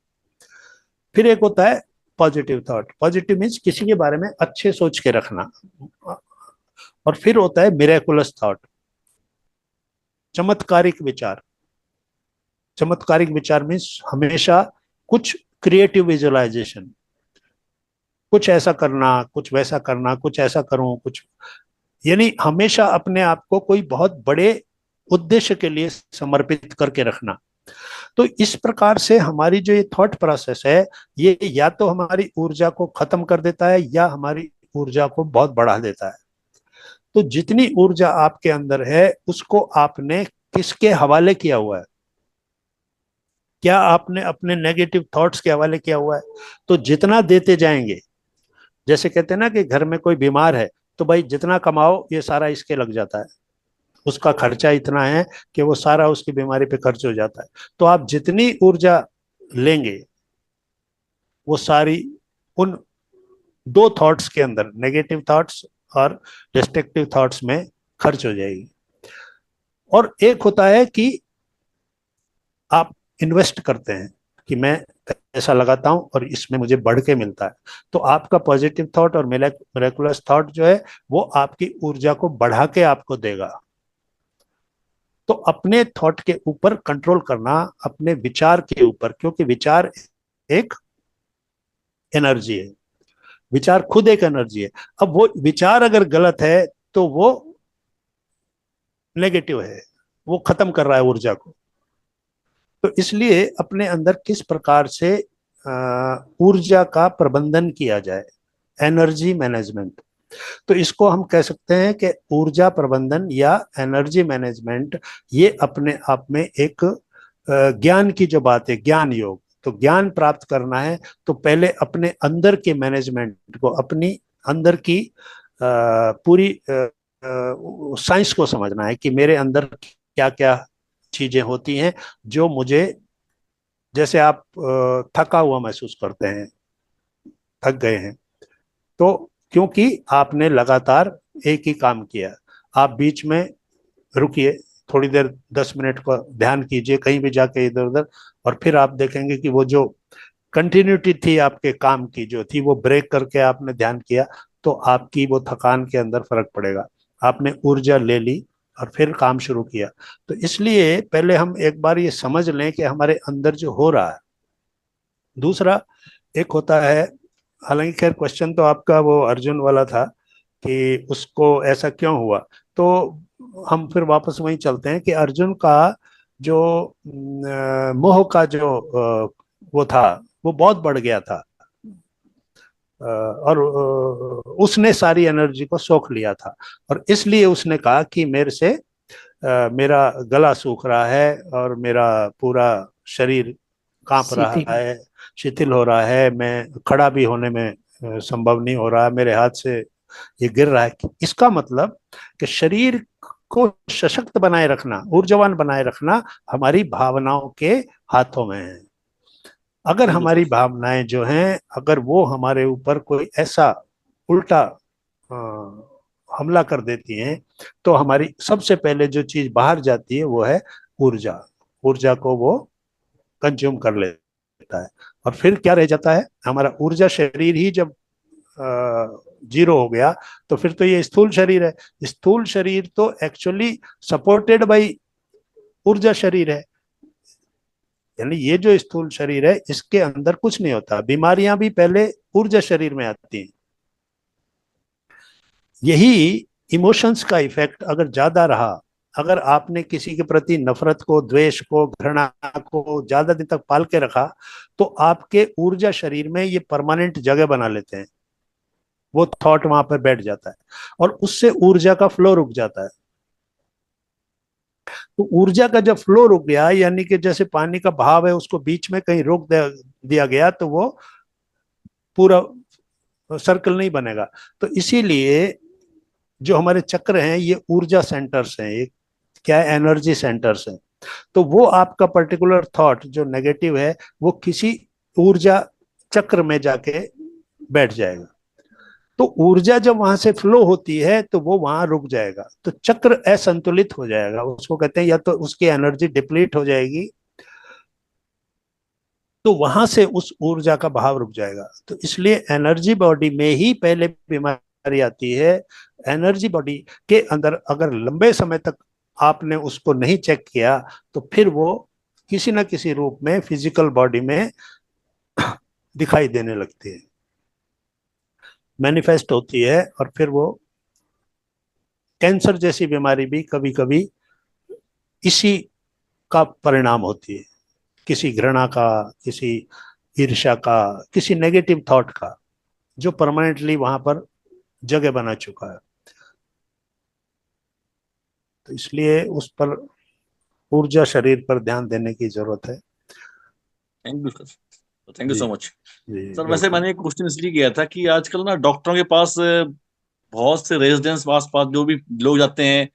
फिर एक होता है पॉजिटिव थॉट, पॉजिटिव मीन्स किसी के बारे में अच्छे सोच के रखना। और फिर होता है मिरेकुलस थॉट, चमत्कारिक विचार। चमत्कारिक विचार मीन्स हमेशा कुछ क्रिएटिव विजुअलाइजेशन, कुछ ऐसा करना, कुछ वैसा करना, कुछ ऐसा करूं, कुछ, यानी हमेशा अपने आप को कोई बहुत बड़े उद्देश्य के लिए समर्पित करके रखना। तो इस प्रकार से हमारी जो ये थॉट प्रोसेस है, ये या तो हमारी ऊर्जा को खत्म कर देता है या हमारी ऊर्जा को बहुत बढ़ा देता है। तो जितनी ऊर्जा आपके अंदर है उसको आपने किसके हवाले किया हुआ है? क्या आपने अपने नेगेटिव थॉट्स के हवाले किया हुआ है? तो जितना देते जाएंगे, जैसे कहते हैं ना कि घर में कोई बीमार है तो भाई जितना कमाओ ये सारा इसके लग जाता है, उसका खर्चा इतना है कि वो सारा उसकी बीमारी पे खर्च हो जाता है। तो आप जितनी ऊर्जा लेंगे वो सारी उन दो थॉट्स के अंदर, नेगेटिव थॉट्स और डिस्ट्रक्टिव थॉट्स में खर्च हो जाएगी। और एक होता है कि आप इन्वेस्ट करते हैं कि मैं पैसा लगाता हूं और इसमें मुझे बढ़ के मिलता है। तो आपका पॉजिटिव थॉट और मिरेकुलस थॉट जो है वो आपकी ऊर्जा को बढ़ा के आपको देगा। तो अपने थॉट के ऊपर कंट्रोल करना, अपने विचार के ऊपर, क्योंकि विचार एक एनर्जी है, विचार खुद एक एनर्जी है। अब वो विचार अगर गलत है तो वो नेगेटिव है, वो खत्म कर रहा है ऊर्जा को। तो इसलिए अपने अंदर किस प्रकार से ऊर्जा का प्रबंधन किया जाए, एनर्जी मैनेजमेंट। तो इसको हम कह सकते हैं कि ऊर्जा प्रबंधन या एनर्जी मैनेजमेंट, ये अपने आप में एक ज्ञान की जो बात है, ज्ञान योग। तो ज्ञान प्राप्त करना है तो पहले अपने अंदर के मैनेजमेंट को, अपनी अंदर की पूरी साइंस को समझना है कि मेरे अंदर क्या क्या चीजें होती हैं जो मुझे, जैसे आप थका हुआ महसूस करते हैं, थक गए हैं, तो क्योंकि आपने लगातार एक ही काम किया। आप बीच में रुकिए, थोड़ी देर 10 मिनट का ध्यान कीजिए कहीं भी जाके इधर उधर, और फिर आप देखेंगे कि वो जो कंटिन्यूटी थी आपके काम की जो थी, वो ब्रेक करके आपने ध्यान किया तो आपकी वो थकान के अंदर फर्क पड़ेगा। आपने ऊर्जा ले ली और फिर काम शुरू किया। तो इसलिए पहले हम एक बार ये समझ लें कि हमारे अंदर जो हो रहा है। दूसरा एक होता है, हालांकि खैर क्वेश्चन तो आपका वो अर्जुन वाला था कि उसको ऐसा क्यों हुआ, तो हम फिर वापस वहीं चलते हैं कि अर्जुन का जो मोह का जो वो था वो बहुत बढ़ गया था, और उसने सारी एनर्जी को सोख लिया था। और इसलिए उसने कहा कि मेरे से मेरा गला सूख रहा है और मेरा पूरा शरीर कांप रहा शिथिल। है, शिथिल हो रहा है, मैं खड़ा भी होने में संभव नहीं हो रहा, मेरे हाथ से ये गिर रहा है। इसका मतलब कि शरीर को सशक्त बनाए रखना, ऊर्जावान बनाए रखना हमारी भावनाओं के हाथों में है। अगर हमारी भावनाएं जो हैं, अगर वो हमारे ऊपर कोई ऐसा उल्टा हमला कर देती हैं, तो हमारी सबसे पहले जो चीज बाहर जाती है वो है ऊर्जा। ऊर्जा को वो कंज्यूम कर लेता है और फिर क्या रह जाता है हमारा ऊर्जा शरीर ही। जब जीरो हो गया तो फिर तो ये स्थूल शरीर है। स्थूल शरीर तो एक्चुअली सपोर्टेड बाय ऊर्जा शरीर है, यानी ये जो स्थूल शरीर है इसके अंदर कुछ नहीं होता। बीमारियां भी पहले ऊर्जा शरीर में आती हैं। यही इमोशंस का इफेक्ट अगर ज्यादा रहा, अगर आपने किसी के प्रति नफरत को, द्वेष को, घृणा को ज्यादा दिन तक पाल के रखा, तो आपके ऊर्जा शरीर में ये परमानेंट जगह बना लेते हैं। वो थॉट वहां पर बैठ जाता है और उससे ऊर्जा का फ्लो रुक जाता है। तो ऊर्जा का जब फ्लो रुक गया, यानी कि जैसे पानी का बहाव है उसको बीच में कहीं रोक दिया गया, तो वो पूरा सर्कल नहीं बनेगा। तो इसीलिए जो हमारे चक्र हैं ये ऊर्जा सेंटर्स हैं, ये क्या है, एनर्जी सेंटर्स हैं। तो वो आपका पर्टिकुलर थॉट जो नेगेटिव है वो किसी ऊर्जा चक्र में जाके बैठ जाएगा। तो ऊर्जा जब वहां से फ्लो होती है तो वो वहां रुक जाएगा, तो चक्र असंतुलित हो जाएगा, उसको कहते हैं, या तो उसकी एनर्जी डिप्लीट हो जाएगी, तो वहां से उस ऊर्जा का बहाव रुक जाएगा। तो इसलिए एनर्जी बॉडी में ही पहले बीमारी आती है। एनर्जी बॉडी के अंदर अगर लंबे समय तक आपने उसको नहीं चेक किया तो फिर वो किसी ना किसी रूप में फिजिकल बॉडी में दिखाई देने लगती है, मैनिफेस्ट होती है, और फिर वो कैंसर जैसी बीमारी भी कभी कभी इसी का परिणाम होती है, किसी घृणा का, किसी ईर्ष्या का, किसी नेगेटिव थॉट का, जो परमानेंटली वहां पर जगह बना चुका है। तो इसलिए उस पर ऊर्जा शरीर पर ध्यान देने की जरूरत है। Thank you sir, thank you जी सो मच। जी सर वैसे बिल्कुल। मैंने एक क्वेश्चन इसलिए किया था कि आजकल ना डॉक्टरों के पास बहुत से रेजिडेंट्स आस पास जो भी लोग जाते हैं,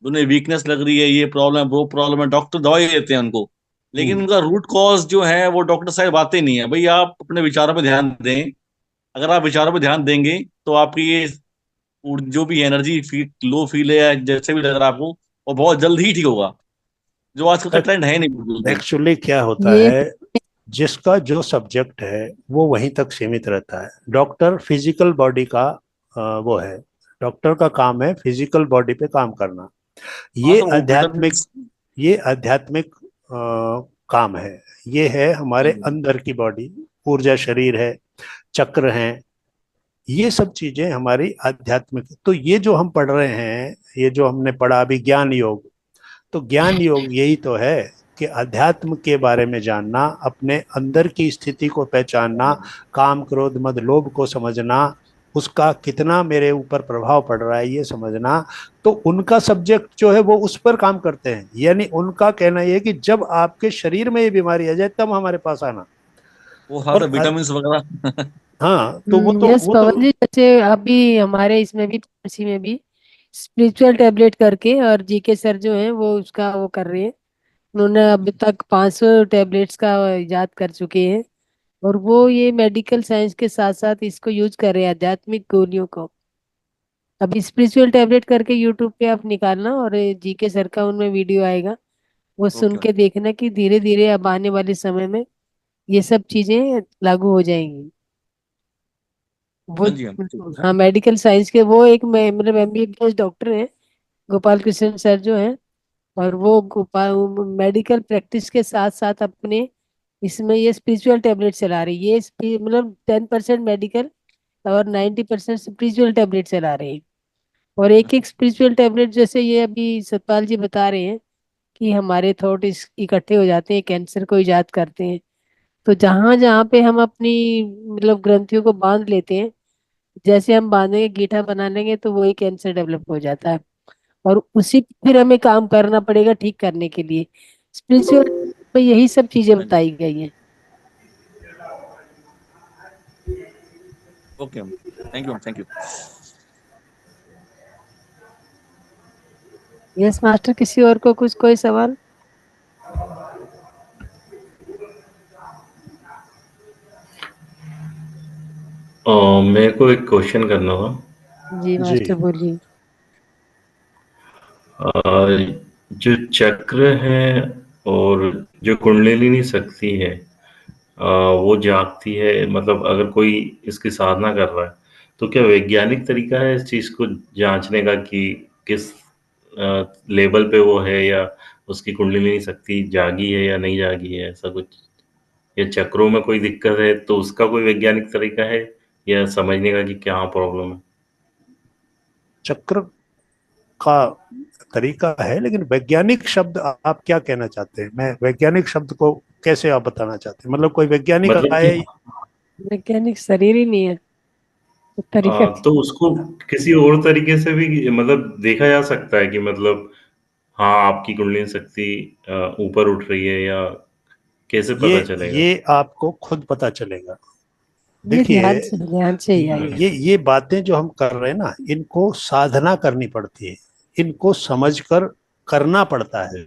उन्हें वीकनेस लग रही है, ये प्रॉब्लम वो प्रॉब्लम है, डॉक्टर दवाई देते हैं उनको, लेकिन हम्म। उनका रूट कॉज जो है वो डॉक्टर साहब आते नहीं है। भाई आप अपने विचारों पर ध्यान दें, अगर आप विचारों पर ध्यान देंगे तो आपकी ये जो भी एनर्जी फील लो फील है या जैसे भी लग रहा है आपको, वो बहुत जल्द ही ठीक होगा, जो आजकल का ट्रेंड है नहीं बिल्कुल भी। एक्चुअली क्या होता ये है, जिसका जो सब्जेक्ट है वो वहीं तक सीमित रहता है। डॉक्टर फिजिकल बॉडी का वो है, डॉक्टर का काम है फिजिकल बॉडी पे काम करना। हाँ ये सर वो आध्यात्मिक, विटामिन। ये आध्यात्मिक काम है। ये है हमारे अंदर की बॉडी, ऊर्जा शरीर है, चक्र हैं, ये सब चीजें हमारी आध्यात्मिक। तो ये जो हम पढ़ रहे हैं, ये जो हमने पढ़ा अभी ज्ञान योग, तो ज्ञान योग यही तो है कि अध्यात्म के बारे में जानना, अपने अंदर की स्थिति को पहचानना, काम क्रोध मद लोभ को समझना, उसका कितना मेरे ऊपर प्रभाव पड़ रहा है ये समझना। तो उनका सब्जेक्ट जो है वो उस पर काम करते हैं, यानी उनका कहना यह है कि जब आपके शरीर में ये बीमारी आ जाए तब हमारे पास आना। वो हाँ सर और विटामिन वगैरह। हाँ, तो वो तो यस वो तो पवन जी, जैसे अभी हमारे इसमें भी फार्मेसी में भी स्पिरिचुअल टैबलेट करके, और जीके सर जो हैं वो उसका वो कर रहे हैं। उन्होंने अभी तक 500 टैबलेट्स का इजाद कर चुके हैं, और वो ये मेडिकल साइंस के साथ साथ इसको यूज कर रहे हैं आध्यात्मिक गोलियों को। अभी स्पिरिचुअल टैबलेट करके यूट्यूब पे आप निकालना, और जीके सर का उनमें वीडियो आएगा, वो सुन ओके। के देखना कि धीरे धीरे अब आने वाले समय में ये सब चीजें लागू हो जाएंगी। वो हाँ जी, हाँ ठीक है। हाँ, मेडिकल साइंस के वो एक मतलब एमबीबीएस डॉक्टर हैं, गोपाल कृष्ण सर जो हैं। और वो गोपाल मेडिकल प्रैक्टिस के साथ साथ अपने इसमें ये स्पिरिचुअल टैबलेट चला रही है। ये मतलब 10% मेडिकल और 90% स्पिरिचुअल टैबलेट चला रहे हैं। और एक एक स्पिरिचुअल टैबलेट, जैसे ये अभी सतपाल जी बता रहे हैं कि हमारे थॉट इस इकट्ठे हो जाते हैं, कैंसर को इजाद करते हैं। तो जहां जहां पे हम अपनी मतलब ग्रंथियों को बांध लेते हैं, जैसे हम बांधेंगे गीठा बना लेंगे तो वही कैंसर डेवलप हो जाता है। और उसी पे फिर हमें काम करना पड़ेगा ठीक करने के लिए। स्पिरिचुअल में यही सब चीजें हाँ जी। बताई गई हैं। Okay ma'am, thank you, thank you. Yes master, किसी और को कुछ कोई सवाल? मेरे को एक क्वेश्चन करना था। जी जी मास्टर बोलिए। जो चक्र है और जो कुंडलिनी शक्ति है, वो जागती है, मतलब अगर कोई इसकी साधना कर रहा है तो क्या वैज्ञानिक तरीका है इस चीज को जांचने का कि किस लेवल पे वो है, या उसकी कुंडलिनी शक्ति जागी है या नहीं जागी है, ऐसा कुछ? या चक्रों में कोई दिक्कत है तो उसका कोई वैज्ञानिक तरीका है, या समझने का कि क्या प्रॉब्लम है? चक्र का तरीका है, लेकिन वैज्ञानिक शब्द आप क्या कहना चाहते हैं? मैं वैज्ञानिक शब्द को कैसे आप बताना चाहते हैं, मतलब कोई वैज्ञानिक मतलब कि आए? वैज्ञानिक शरीर ही नहीं है तो तरीका तो उसको किसी और तरीके से भी मतलब देखा जा सकता है कि मतलब हाँ आपकी कुंडलिनी शक्ति ऊपर उठ रही है, या कैसे पता चलेगा? ये आपको खुद पता चलेगा। ये ध्यान देखिए से ही आएगा। ये बातें जो हम कर रहे हैं ना, इनको साधना करनी पड़ती है, इनको समझकर करना पड़ता है।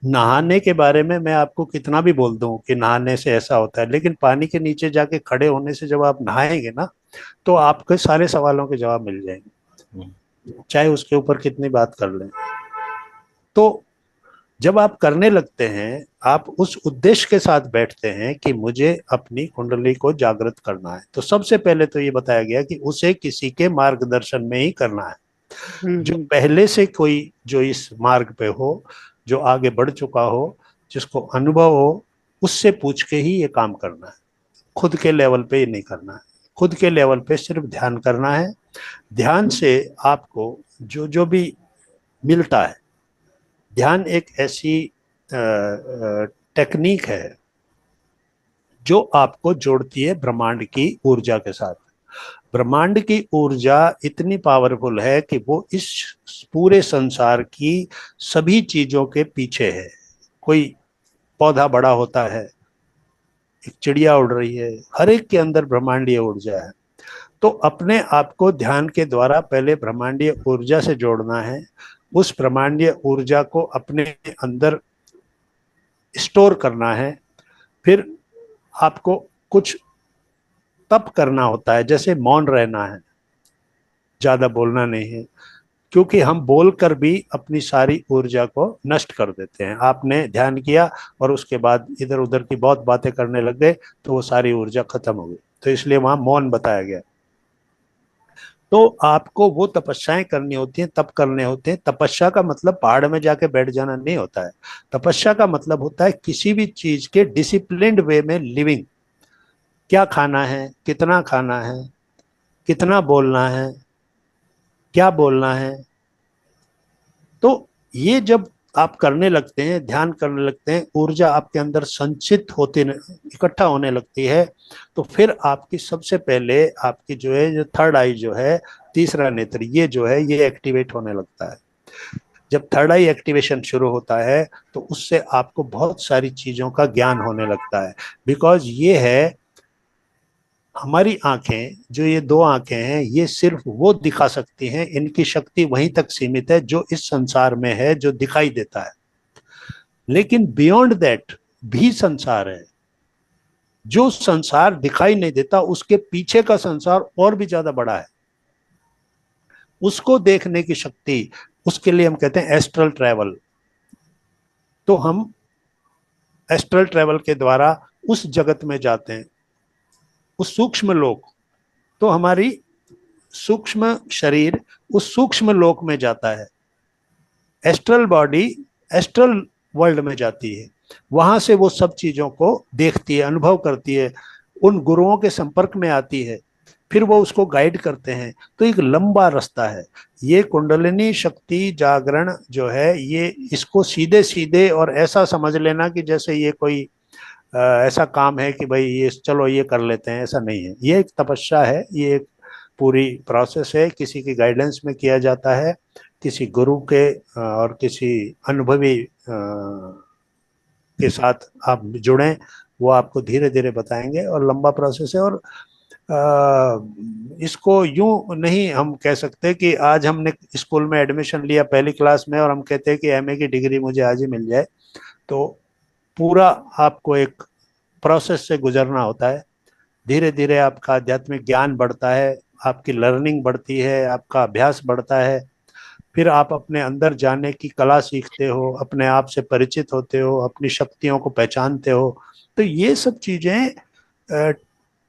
नहाने के बारे में मैं आपको कितना भी बोल दूं कि नहाने से ऐसा होता है, लेकिन पानी के नीचे जाके खड़े होने से जब आप नहाएंगे ना, तो आपके सारे सवालों के जवाब मिल जाएंगे, चाहे उसके ऊपर कितनी बात कर लें। तो जब आप करने लगते हैं, आप उस उद्देश्य के साथ बैठते हैं कि मुझे अपनी कुंडली को जागृत करना है, तो सबसे पहले तो ये बताया गया कि उसे किसी के मार्गदर्शन में ही करना है। जो पहले से कोई जो इस मार्ग पे हो, जो आगे बढ़ चुका हो, जिसको अनुभव हो, उससे पूछ के ही ये काम करना है। खुद के लेवल पे ये नहीं करना है। खुद के लेवल पे सिर्फ ध्यान करना है। ध्यान से आपको जो जो भी मिलता है, ध्यान एक ऐसी टेक्निक है जो आपको जोड़ती है ब्रह्मांड की ऊर्जा के साथ। ब्रह्मांड की ऊर्जा इतनी पावरफुल है कि वो इस पूरे संसार की सभी चीजों के पीछे है। कोई पौधा बड़ा होता है, एक चिड़िया उड़ रही है, हर एक के अंदर ब्रह्मांडीय ऊर्जा है। तो अपने आप को ध्यान के द्वारा पहले ब्रह्मांडीय ऊर्जा से जोड़ना है। उस ब्रह्मांडीय ऊर्जा को अपने अंदर स्टोर करना है। फिर आपको कुछ तप करना होता है, जैसे मौन रहना है, ज्यादा बोलना नहीं है, क्योंकि हम बोलकर भी अपनी सारी ऊर्जा को नष्ट कर देते हैं। आपने ध्यान किया और उसके बाद इधर उधर की बहुत बातें करने लग गए, तो वो सारी ऊर्जा खत्म हो गई। तो इसलिए वहां मौन बताया गया। तो आपको वो तपस्याएं करनी होती हैं, तप करने होते हैं। तपस्या का मतलब पहाड़ में जाके बैठ जाना नहीं होता है। तपस्या का मतलब होता है किसी भी चीज के डिसिप्लिन्ड वे में लिविंग। क्या खाना है, कितना खाना है, कितना बोलना है, क्या बोलना है। तो ये जब आप करने लगते हैं, ध्यान करने लगते हैं, ऊर्जा आपके अंदर संचित होते इकट्ठा होने लगती है, तो फिर आपकी सबसे पहले आपकी जो है, जो थर्ड आई जो है, तीसरा नेत्र, ये जो है ये एक्टिवेट होने लगता है। जब थर्ड आई एक्टिवेशन शुरू होता है तो उससे आपको बहुत सारी चीजों का ज्ञान होने लगता है। बिकॉज ये है, हमारी आंखें, जो ये दो आंखें हैं, ये सिर्फ वो दिखा सकती हैं, इनकी शक्ति वहीं तक सीमित है जो इस संसार में है, जो दिखाई देता है। लेकिन बियॉन्ड दैट भी संसार है। जो संसार दिखाई नहीं देता, उसके पीछे का संसार और भी ज्यादा बड़ा है। उसको देखने की शक्ति, उसके लिए हम कहते हैं एस्ट्रल ट्रैवल। तो हम एस्ट्रल ट्रैवल के द्वारा उस जगत में जाते हैं, उस सूक्ष्म लोक। तो हमारी सूक्ष्म शरीर उस सूक्ष्म लोक में जाता है। एस्ट्रल बॉडी एस्ट्रल वर्ल्ड में जाती है। वहां से वो सब चीजों को देखती है, अनुभव करती है, उन गुरुओं के संपर्क में आती है, फिर वो उसको गाइड करते हैं। तो एक लंबा रास्ता है। ये कुंडलिनी शक्ति जागरण जो है, ये इसको सीधे सीधे और ऐसा समझ लेना कि जैसे ये कोई ऐसा काम है कि भाई ये चलो ये कर लेते हैं, ऐसा नहीं है। ये एक तपस्या है, ये एक पूरी प्रोसेस है, किसी की गाइडेंस में किया जाता है, किसी गुरु के और किसी अनुभवी के साथ आप जुड़ें, वो आपको धीरे धीरे बताएंगे। और लंबा प्रोसेस है। और इसको यूं नहीं हम कह सकते कि आज हमने स्कूल में एडमिशन लिया पहली क्लास में और हम कहते हैं कि एमए की डिग्री मुझे आज ही मिल जाए। तो पूरा आपको एक प्रोसेस से गुजरना होता है। धीरे धीरे आपका आध्यात्मिक ज्ञान बढ़ता है, आपकी लर्निंग बढ़ती है, आपका अभ्यास बढ़ता है। फिर आप अपने अंदर जाने की कला सीखते हो, अपने आप से परिचित होते हो, अपनी शक्तियों को पहचानते हो। तो ये सब चीजें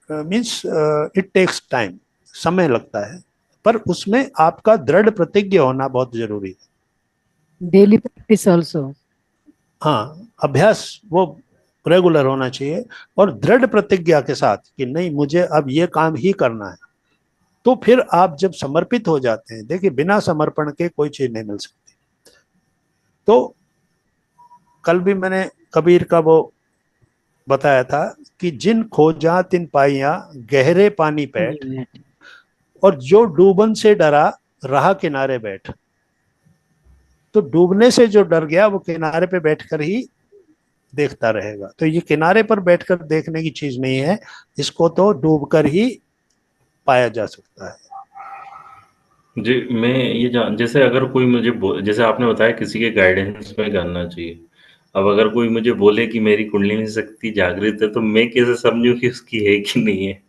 मीन्स इट टेक्स टाइम, समय लगता है, पर उसमें आपका दृढ़ प्रतिज्ञ होना बहुत जरूरी है। Daily practice also. हाँ, अभ्यास वो रेगुलर होना चाहिए और दृढ़ प्रतिज्ञा के साथ कि नहीं, मुझे अब ये काम ही करना है। तो फिर आप जब समर्पित हो जाते हैं, देखिए बिना समर्पण के कोई चीज नहीं मिल सकती। तो कल भी मैंने कबीर का वो बताया था कि जिन खोजा तिन पाइया गहरे पानी पैठ, और जो डूबन से डरा रहा किनारे बैठ। तो डूबने से जो डर गया वो किनारे पे बैठकर ही देखता रहेगा। तो ये किनारे पर बैठकर देखने की चीज नहीं है, इसको तो डूबकर ही पाया जा सकता है। जी, मैं ये जान जैसे अगर कोई मुझे जैसे आपने बताया किसी के गाइडेंस में करना चाहिए। अब अगर कोई मुझे बोले कि मेरी कुंडलिनी शक्ति जागृत है, तो मैं कैसे समझूं कि उसकी है कि नहीं है?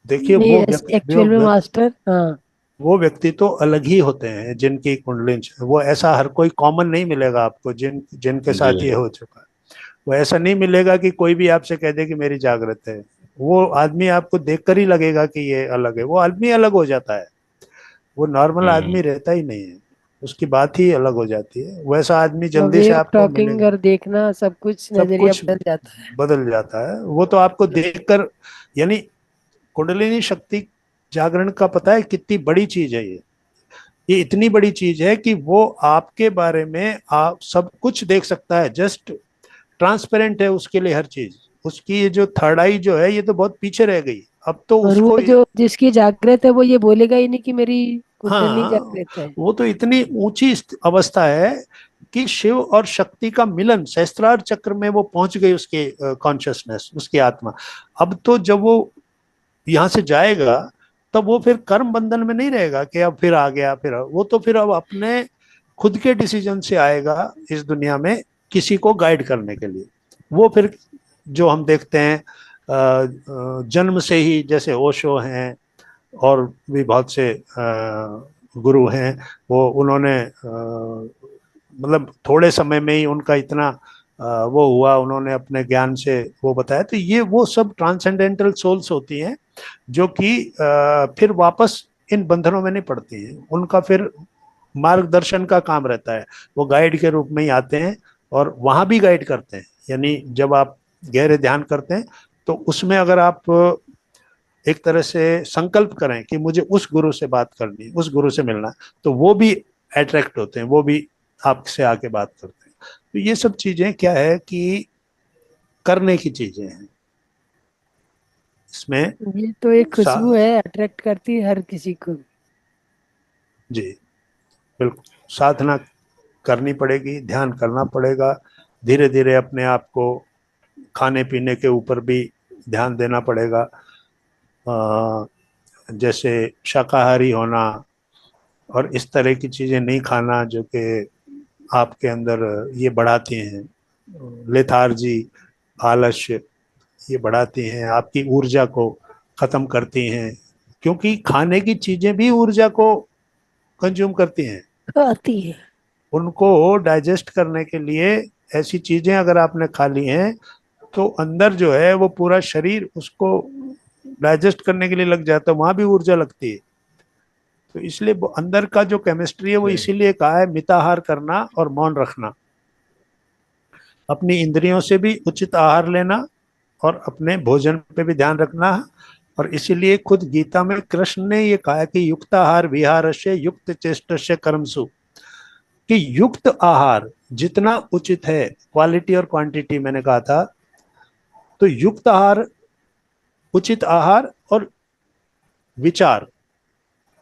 देखिए नहीं, एक्चुअल में मास्टर, हाँ, वो व्यक्ति तो अलग ही होते हैं जिनकी कुंडली, वो ऐसा हर कोई कॉमन नहीं मिलेगा आपको जिनके जी। साथ ये हो चुका है। वो ऐसा नहीं मिलेगा कि कोई भी आपसे कह दे कि मेरी जागृत है। वो आदमी आपको देखकर ही लगेगा कि ये अलग है। वो आदमी अलग हो जाता है, वो नॉर्मल हम्म। आदमी रहता ही नहीं है, उसकी बात ही अलग हो जाती है। वैसा आदमी जल्दी वे से ऑफ आपको टॉकिंग मिलेगा, और देखना सब कुछ सब नजरिया कुछ बदल जाता है। बदल जाता है। वो तो आपको देखकर, यानी कुंडलिनी शक्ति जागरण का पता है कितनी बड़ी चीज है ये इतनी बड़ी चीज है कि वो आपके बारे में आप सब कुछ देख सकता है। जस्ट ट्रांसपेरेंट है उसके लिए हर चीज। उसकी ये जो थर्ड आई जो है ये तो बहुत पीछे रह गई, अब तो और वो उसको। जो जिसकी जागृत है वो ये बोलेगा ही नहीं कि मेरी कुंडली हाँ, जागृत है। वो तो इतनी ऊंची अवस्था है कि शिव और शक्ति का मिलन सहस्त्रार चक्र में वो पहुंच गई, उसके कॉन्शियसनेस, उसकी आत्मा। अब तो जब वो यहाँ से जाएगा तब वो फिर कर्म बंधन में नहीं रहेगा कि अब फिर आ गया, फिर वो तो फिर अब अपने खुद के डिसीजन से आएगा इस दुनिया में किसी को गाइड करने के लिए। वो फिर जो हम देखते हैं जन्म से ही, जैसे ओशो हैं और भी बहुत से गुरु हैं, वो उन्होंने मतलब थोड़े समय में ही उनका इतना वो हुआ, उन्होंने अपने ज्ञान से वो बताया। तो ये वो सब ट्रांसेंडेंटल सोल्स होती हैं जो कि फिर वापस इन बंधनों में नहीं पड़ती हैं। उनका फिर मार्गदर्शन का काम रहता है, वो गाइड के रूप में ही आते हैं और वहां भी गाइड करते हैं। यानी जब आप गहरे ध्यान करते हैं तो उसमें अगर आप एक तरह से संकल्प करें कि मुझे उस गुरु से बात करनी है, उस गुरु से मिलना है, तो वो भी अट्रैक्ट होते हैं, वो भी आपसे आके बात करते हैं। तो ये सब चीजें क्या है कि करने की चीजें हैं इसमें। ये तो एक सा खुशबू है, अट्रैक्ट करती है हर किसी को। जी, बिल्कुल साधना करनी पड़ेगी, ध्यान करना पड़ेगा। धीरे धीरे अपने आप को खाने पीने के ऊपर भी ध्यान देना पड़ेगा। जैसे शाकाहारी होना और इस तरह की चीजें नहीं खाना जो कि आपके अंदर ये बढ़ाती हैं लेथार्जी, आलस्य, ये बढ़ाती हैं आपकी ऊर्जा को, खत्म करती हैं। क्योंकि खाने की चीजें भी ऊर्जा को कंज्यूम करती हैं। आती है। उनको डाइजेस्ट करने के लिए ऐसी चीजें अगर आपने खा ली हैं तो अंदर जो है वो पूरा शरीर उसको डाइजेस्ट करने के लिए लग जाता है, वहां भी ऊर्जा लगती है। तो इसलिए वो अंदर का जो केमिस्ट्री है वो इसीलिए कहा है मिताहार करना और मौन रखना। अपनी इंद्रियों से भी उचित आहार लेना और अपने भोजन पे भी ध्यान रखना। और इसीलिए खुद गीता में कृष्ण ने ये कहा है कि युक्ताहार विहारस्य युक्त चेष्टस्य कर्मसु, कि युक्त आहार जितना उचित है, क्वालिटी और क्वांटिटी मैंने कहा था, तो युक्त आहार, उचित आहार और विचार,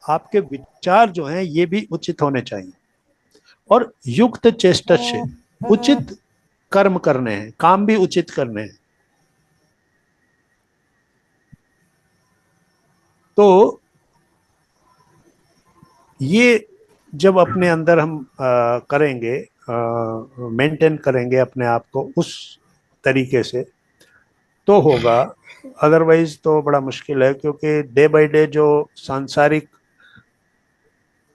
आपके विचार जो हैं ये भी उचित होने चाहिए। और युक्त चेष्टस्य, उचित कर्म करने हैं, काम भी उचित करने हैं। तो ये जब अपने अंदर हम करेंगे, मेंटेन करेंगे अपने आप को उस तरीके से, तो होगा। अदरवाइज तो बड़ा मुश्किल है, क्योंकि डे बाय डे जो सांसारिक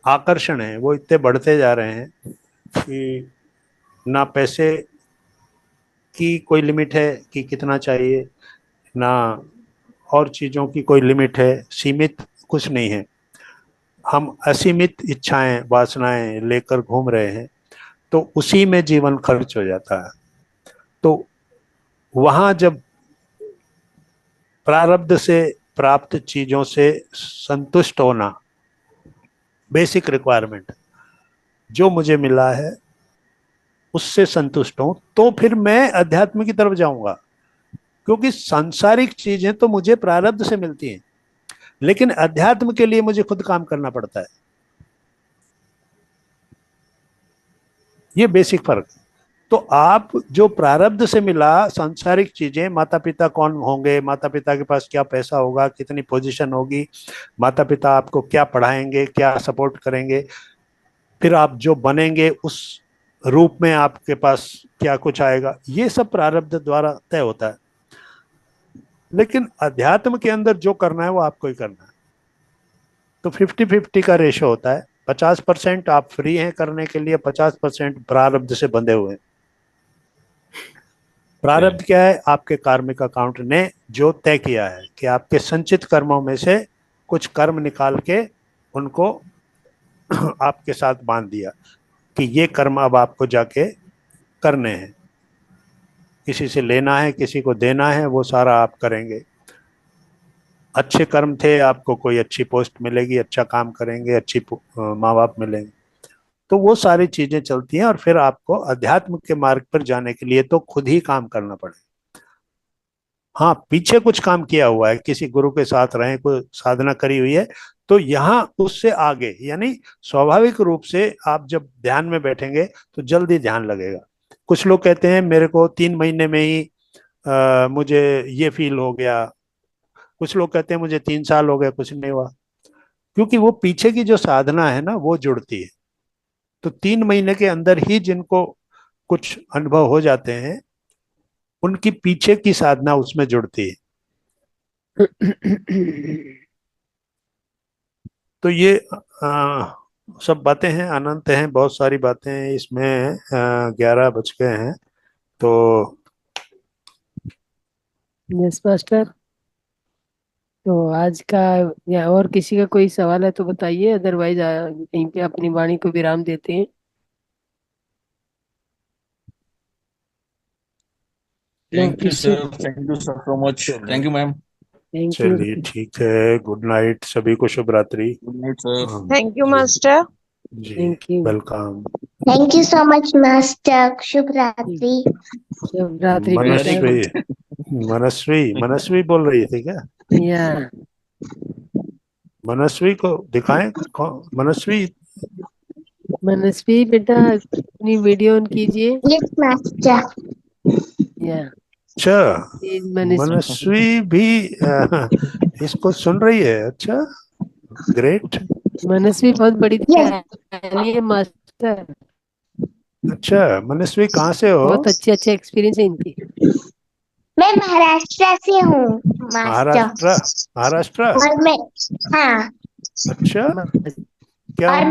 आकर्षण है वो इतने बढ़ते जा रहे हैं कि ना पैसे की कोई लिमिट है कि कितना चाहिए, ना और चीज़ों की कोई लिमिट है, सीमित कुछ नहीं है। हम असीमित इच्छाएं वासनाएं लेकर घूम रहे हैं, तो उसी में जीवन खर्च हो जाता है। तो वहां जब प्रारब्ध से प्राप्त चीजों से संतुष्ट होना, बेसिक रिक्वायरमेंट जो मुझे मिला है उससे संतुष्ट हूं, तो फिर मैं अध्यात्म की तरफ जाऊंगा। क्योंकि सांसारिक चीजें तो मुझे प्रारब्ध से मिलती हैं, लेकिन अध्यात्म के लिए मुझे खुद काम करना पड़ता है। ये बेसिक फर्क है। तो आप जो प्रारब्ध से मिला सांसारिक चीजें, माता पिता कौन होंगे, माता पिता के पास क्या पैसा होगा, कितनी पोजीशन होगी, माता पिता आपको क्या पढ़ाएंगे, क्या सपोर्ट करेंगे, फिर आप जो बनेंगे उस रूप में आपके पास क्या कुछ आएगा, ये सब प्रारब्ध द्वारा तय होता है। लेकिन अध्यात्म के अंदर जो करना है वो आपको ही करना है। तो 50-50 का रेशो होता है। 50% आप फ्री हैं करने के लिए, 50% प्रारब्ध से बंधे हुए हैं। प्रारब्ध क्या है? आपके कार्मिक अकाउंट ने जो तय किया है कि आपके संचित कर्मों में से कुछ कर्म निकाल के उनको आपके साथ बांध दिया कि ये कर्म अब आपको जाके करने हैं। किसी से लेना है, किसी को देना है, वो सारा आप करेंगे। अच्छे कर्म थे, आपको कोई अच्छी पोस्ट मिलेगी, अच्छा काम करेंगे, अच्छी माँ बाप मिलेंगे, तो वो सारी चीजें चलती हैं। और फिर आपको अध्यात्म के मार्ग पर जाने के लिए तो खुद ही काम करना पड़ेगा। हाँ, पीछे कुछ काम किया हुआ है, किसी गुरु के साथ रहे, कोई साधना करी हुई है, तो यहाँ उससे आगे, यानी स्वाभाविक रूप से आप जब ध्यान में बैठेंगे तो जल्दी ध्यान लगेगा। कुछ लोग कहते हैं मेरे को 3 महीने में ही मुझे ये फील हो गया, कुछ लोग कहते हैं मुझे 3 साल हो गए, कुछ नहीं हुआ, क्योंकि वो पीछे की जो साधना है ना वो जुड़ती है। तो 3 महीने के अंदर ही जिनको कुछ अनुभव हो जाते हैं, उनकी पीछे की साधना उसमें जुड़ती है। तो ये सब बातें हैं, अनंत हैं, बहुत सारी बातें हैं इसमें। 11 बज गए हैं तो यस मास्टर। तो आज का या और किसी का कोई सवाल है तो बताइए, अदरवाइज यहीं पे अपनी वाणी को विराम देते हैं। Thank you sir, thank you sir so much, thank you ma'am. Thank you. चलिए ठीक है, गुड नाइट सभी को, शुभ रात्रि। Good night sir. Thank you master. जी, thank you. Welcome. Thank you so much master. शुभ रात्रि। शुभ रात्रि बेटा। मनस्वी बोल रही थी क्या? या मनस्वी को दिखाएं, मनस्वी। मनस्वी बेटा अपनी वीडियो ऑन कीजिए। Yes master. या अच्छा, मनस्वी मनस्वी भी इसको सुन रही है। अच्छा, ग्रेट। मनस्वी बहुत बड़ी Yes. ध्यानी है मास्टर। अच्छा, मनस्वी कहाँ से हो? बहुत अच्छे एक्सपीरियंस है इनकी। मैं महाराष्ट्र से हूँ मास्टर। महाराष्ट्र। और मैं, हाँ, अच्छा, क्या और उम्र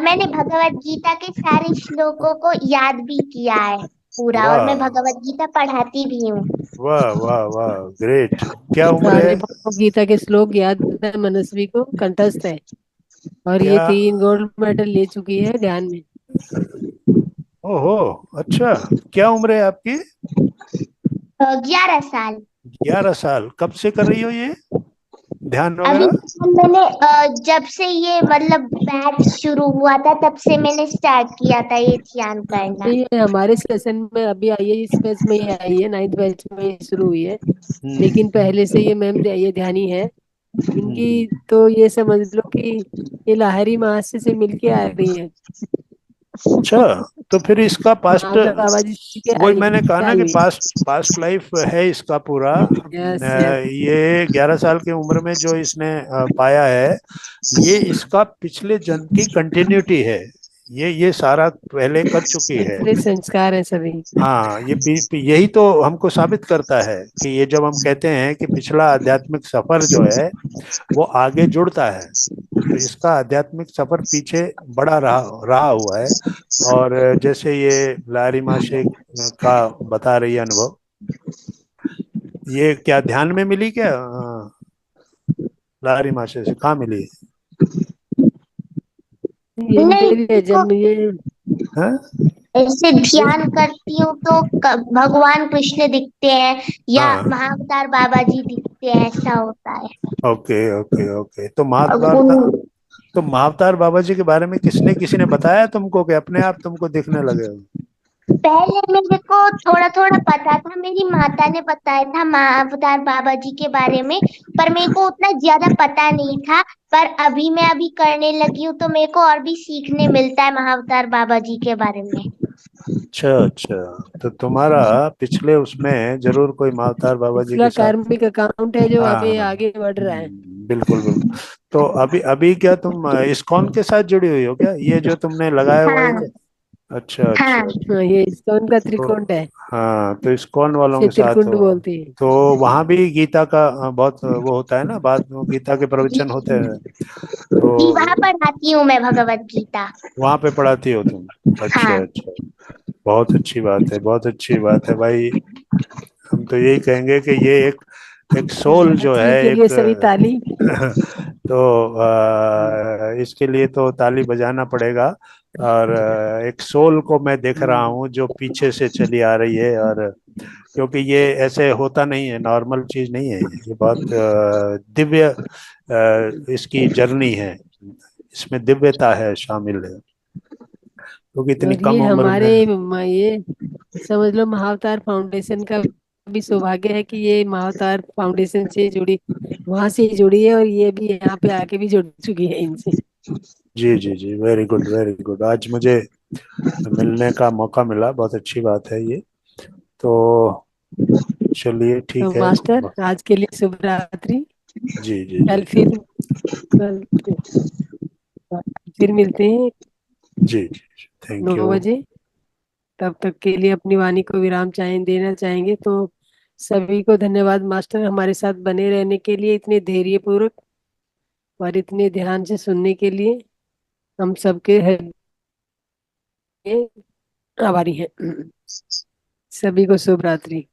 मैंने भगवत गीता के सारे श्लोकों को याद भी किया है पूरा, और मैं वाह भगवत गीता पढ़ाती भी हूँ। वाह वाह वाह, ग्रेट। क्या उम्र सारे है? भगवद गीता के श्लोक याद है मनस्वी को, कंठस्थ है। और ये क्या? 3 गोल्ड मेडल ले चुकी है ध्यान में। ओहो, अच्छा, क्या उम्र है आपकी? 11 साल। 11 साल। कब से कर रही हो ये ध्यान अभी वगैरह? मैंने जब से ये मतलब बैच शुरू हुआ था तब से मैंने स्टार्ट किया था ये ध्यान करना। ये हमारे सेशन में अभी आई है, इस बैच में ही आई है, 9th बैच में ही शुरू हुई है। लेकिन पहले से ये मैम ये ध्यानी है इनकी, तो ये समझ लो कि ये लाहरी महाशय से मिलके आ रही है। अच्छा, तो फिर इसका पास्ट, बाबा जी के वही मैंने कहा ना आई कि हुई। पास्ट लाइफ है इसका पूरा। यस ये 11 साल की उम्र में जो इसने पाया है, ये इसका पिछले जन्म की कंटिन्यूटी है। ये सारा पहले कर चुकी है। पिछले संस्कार है सभी। हाँ, यही तो हमको साबित करता है कि ये जब हम कहते हैं कि पिछला आध्यात्मिक सफर जो है वो आगे जुड़ता है, तो इसका आध्यात्मिक सफर पीछे बड़ा रहा हुआ है। और जैसे ये लारी माशे का बता रही है अनुभव, ये क्या ध्यान में मिली क्या? लारी माशे से कहाँ मिली? ये नहीं, मेरी है जब ये हाँ? ऐसे ध्यान करती हूँ तो भगवान कृष्ण दिखते हैं या हाँ। महाअवतार बाबा जी दिखते हैं, ऐसा होता है। Okay okay okay. तो उन- महाअवतार बाबा जी के बारे में किसी ने बताया तुमको कि अपने आप तुमको दिखने लगे हो? पहले मेरे को थोड़ा थोड़ा पता था, मेरी माता ने बताया था महाअवतार बाबा जी के बारे में, पर मेरे को उतना ज्यादा पता नहीं था। पर मैं अभी करने लगी हूँ तो मेरे को और भी सीखने मिलता है महाअवतार बाबा जी के बारे में। अच्छा अच्छा, तो तुम्हारा पिछले उसमें जरूर कोई मावतार बाबा जी पिछला के साथ। कार्मिक अकाउंट है जो हाँ अभी हाँ, आगे बढ़ रहा है। बिल्कुल बिल्कुल। तो अभी अभी क्या तुम इस्कॉन के साथ जुड़ी हुई हो क्या, ये जो तुमने लगाया हुआ है हाँ क्या? अच्छा हाँ। अच्छा अच्छा। हाँ, ये इस्कॉन का तो त्रिकोण है, हाँ, तो इस्कॉन वालों इसे के साथ त्रिकुंड हो। बोलते हैं। तो वहां भी गीता का बहुत वो होता है ना, बात गीता के जी प्रवचन होते हैं। जी, वहां तो पढ़ाती हूँ मैं भगवत गीता। वहां पे पढ़ाती हो तुम? अच्छा हाँ अच्छा, बहुत अच्छी बात है, बहुत अच्छी बात है भाई। हम तो यही कहेंगे कि ये एक सोल जो है, धन्यवाद जी, के लिए एक सभी ताली। तो इसके लिए तो ताली बजाना पड़ेगा। और एक सोल को मैं देख रहा हूँ जो पीछे से चली आ रही है, और क्योंकि ये ऐसे होता नहीं है, नॉर्मल चीज नहीं है, ये बहुत दिव्य इसकी जर्नी है, इसमें दिव्यता है, शामिल है, क्योंकि इतनी और कम ये उम्र हमारे में। ये समझ लो महाअवतार फाउंडेशन का भी सौभाग्य है कि ये महाअवतार फाउंडेशन से जुड़ी, वहां से जुड़ी है, और ये भी यहाँ पे आके भी जुड़ चुकी है इनसे। जी जी जी, वेरी गुड वेरी गुड, आज मुझे मिलने का मौका मिला, बहुत अच्छी बात है ये। तो चलिए तो ठीक है। मास्टर, आज के लिए शुभ रात्रि। जी जी जी कल कल फिर मिलते हैं जी जी, थैंक 9 यू। बजे। तब तक के लिए अपनी वाणी को विराम देना चाहेंगे तो सभी को धन्यवाद मास्टर, हमारे साथ बने रहने के लिए, इतने धैर्य पूर्वक और इतने ध्यान से सुनने के लिए हम सबके हृदय आभारी हैं। सभी को शुभ रात्रि।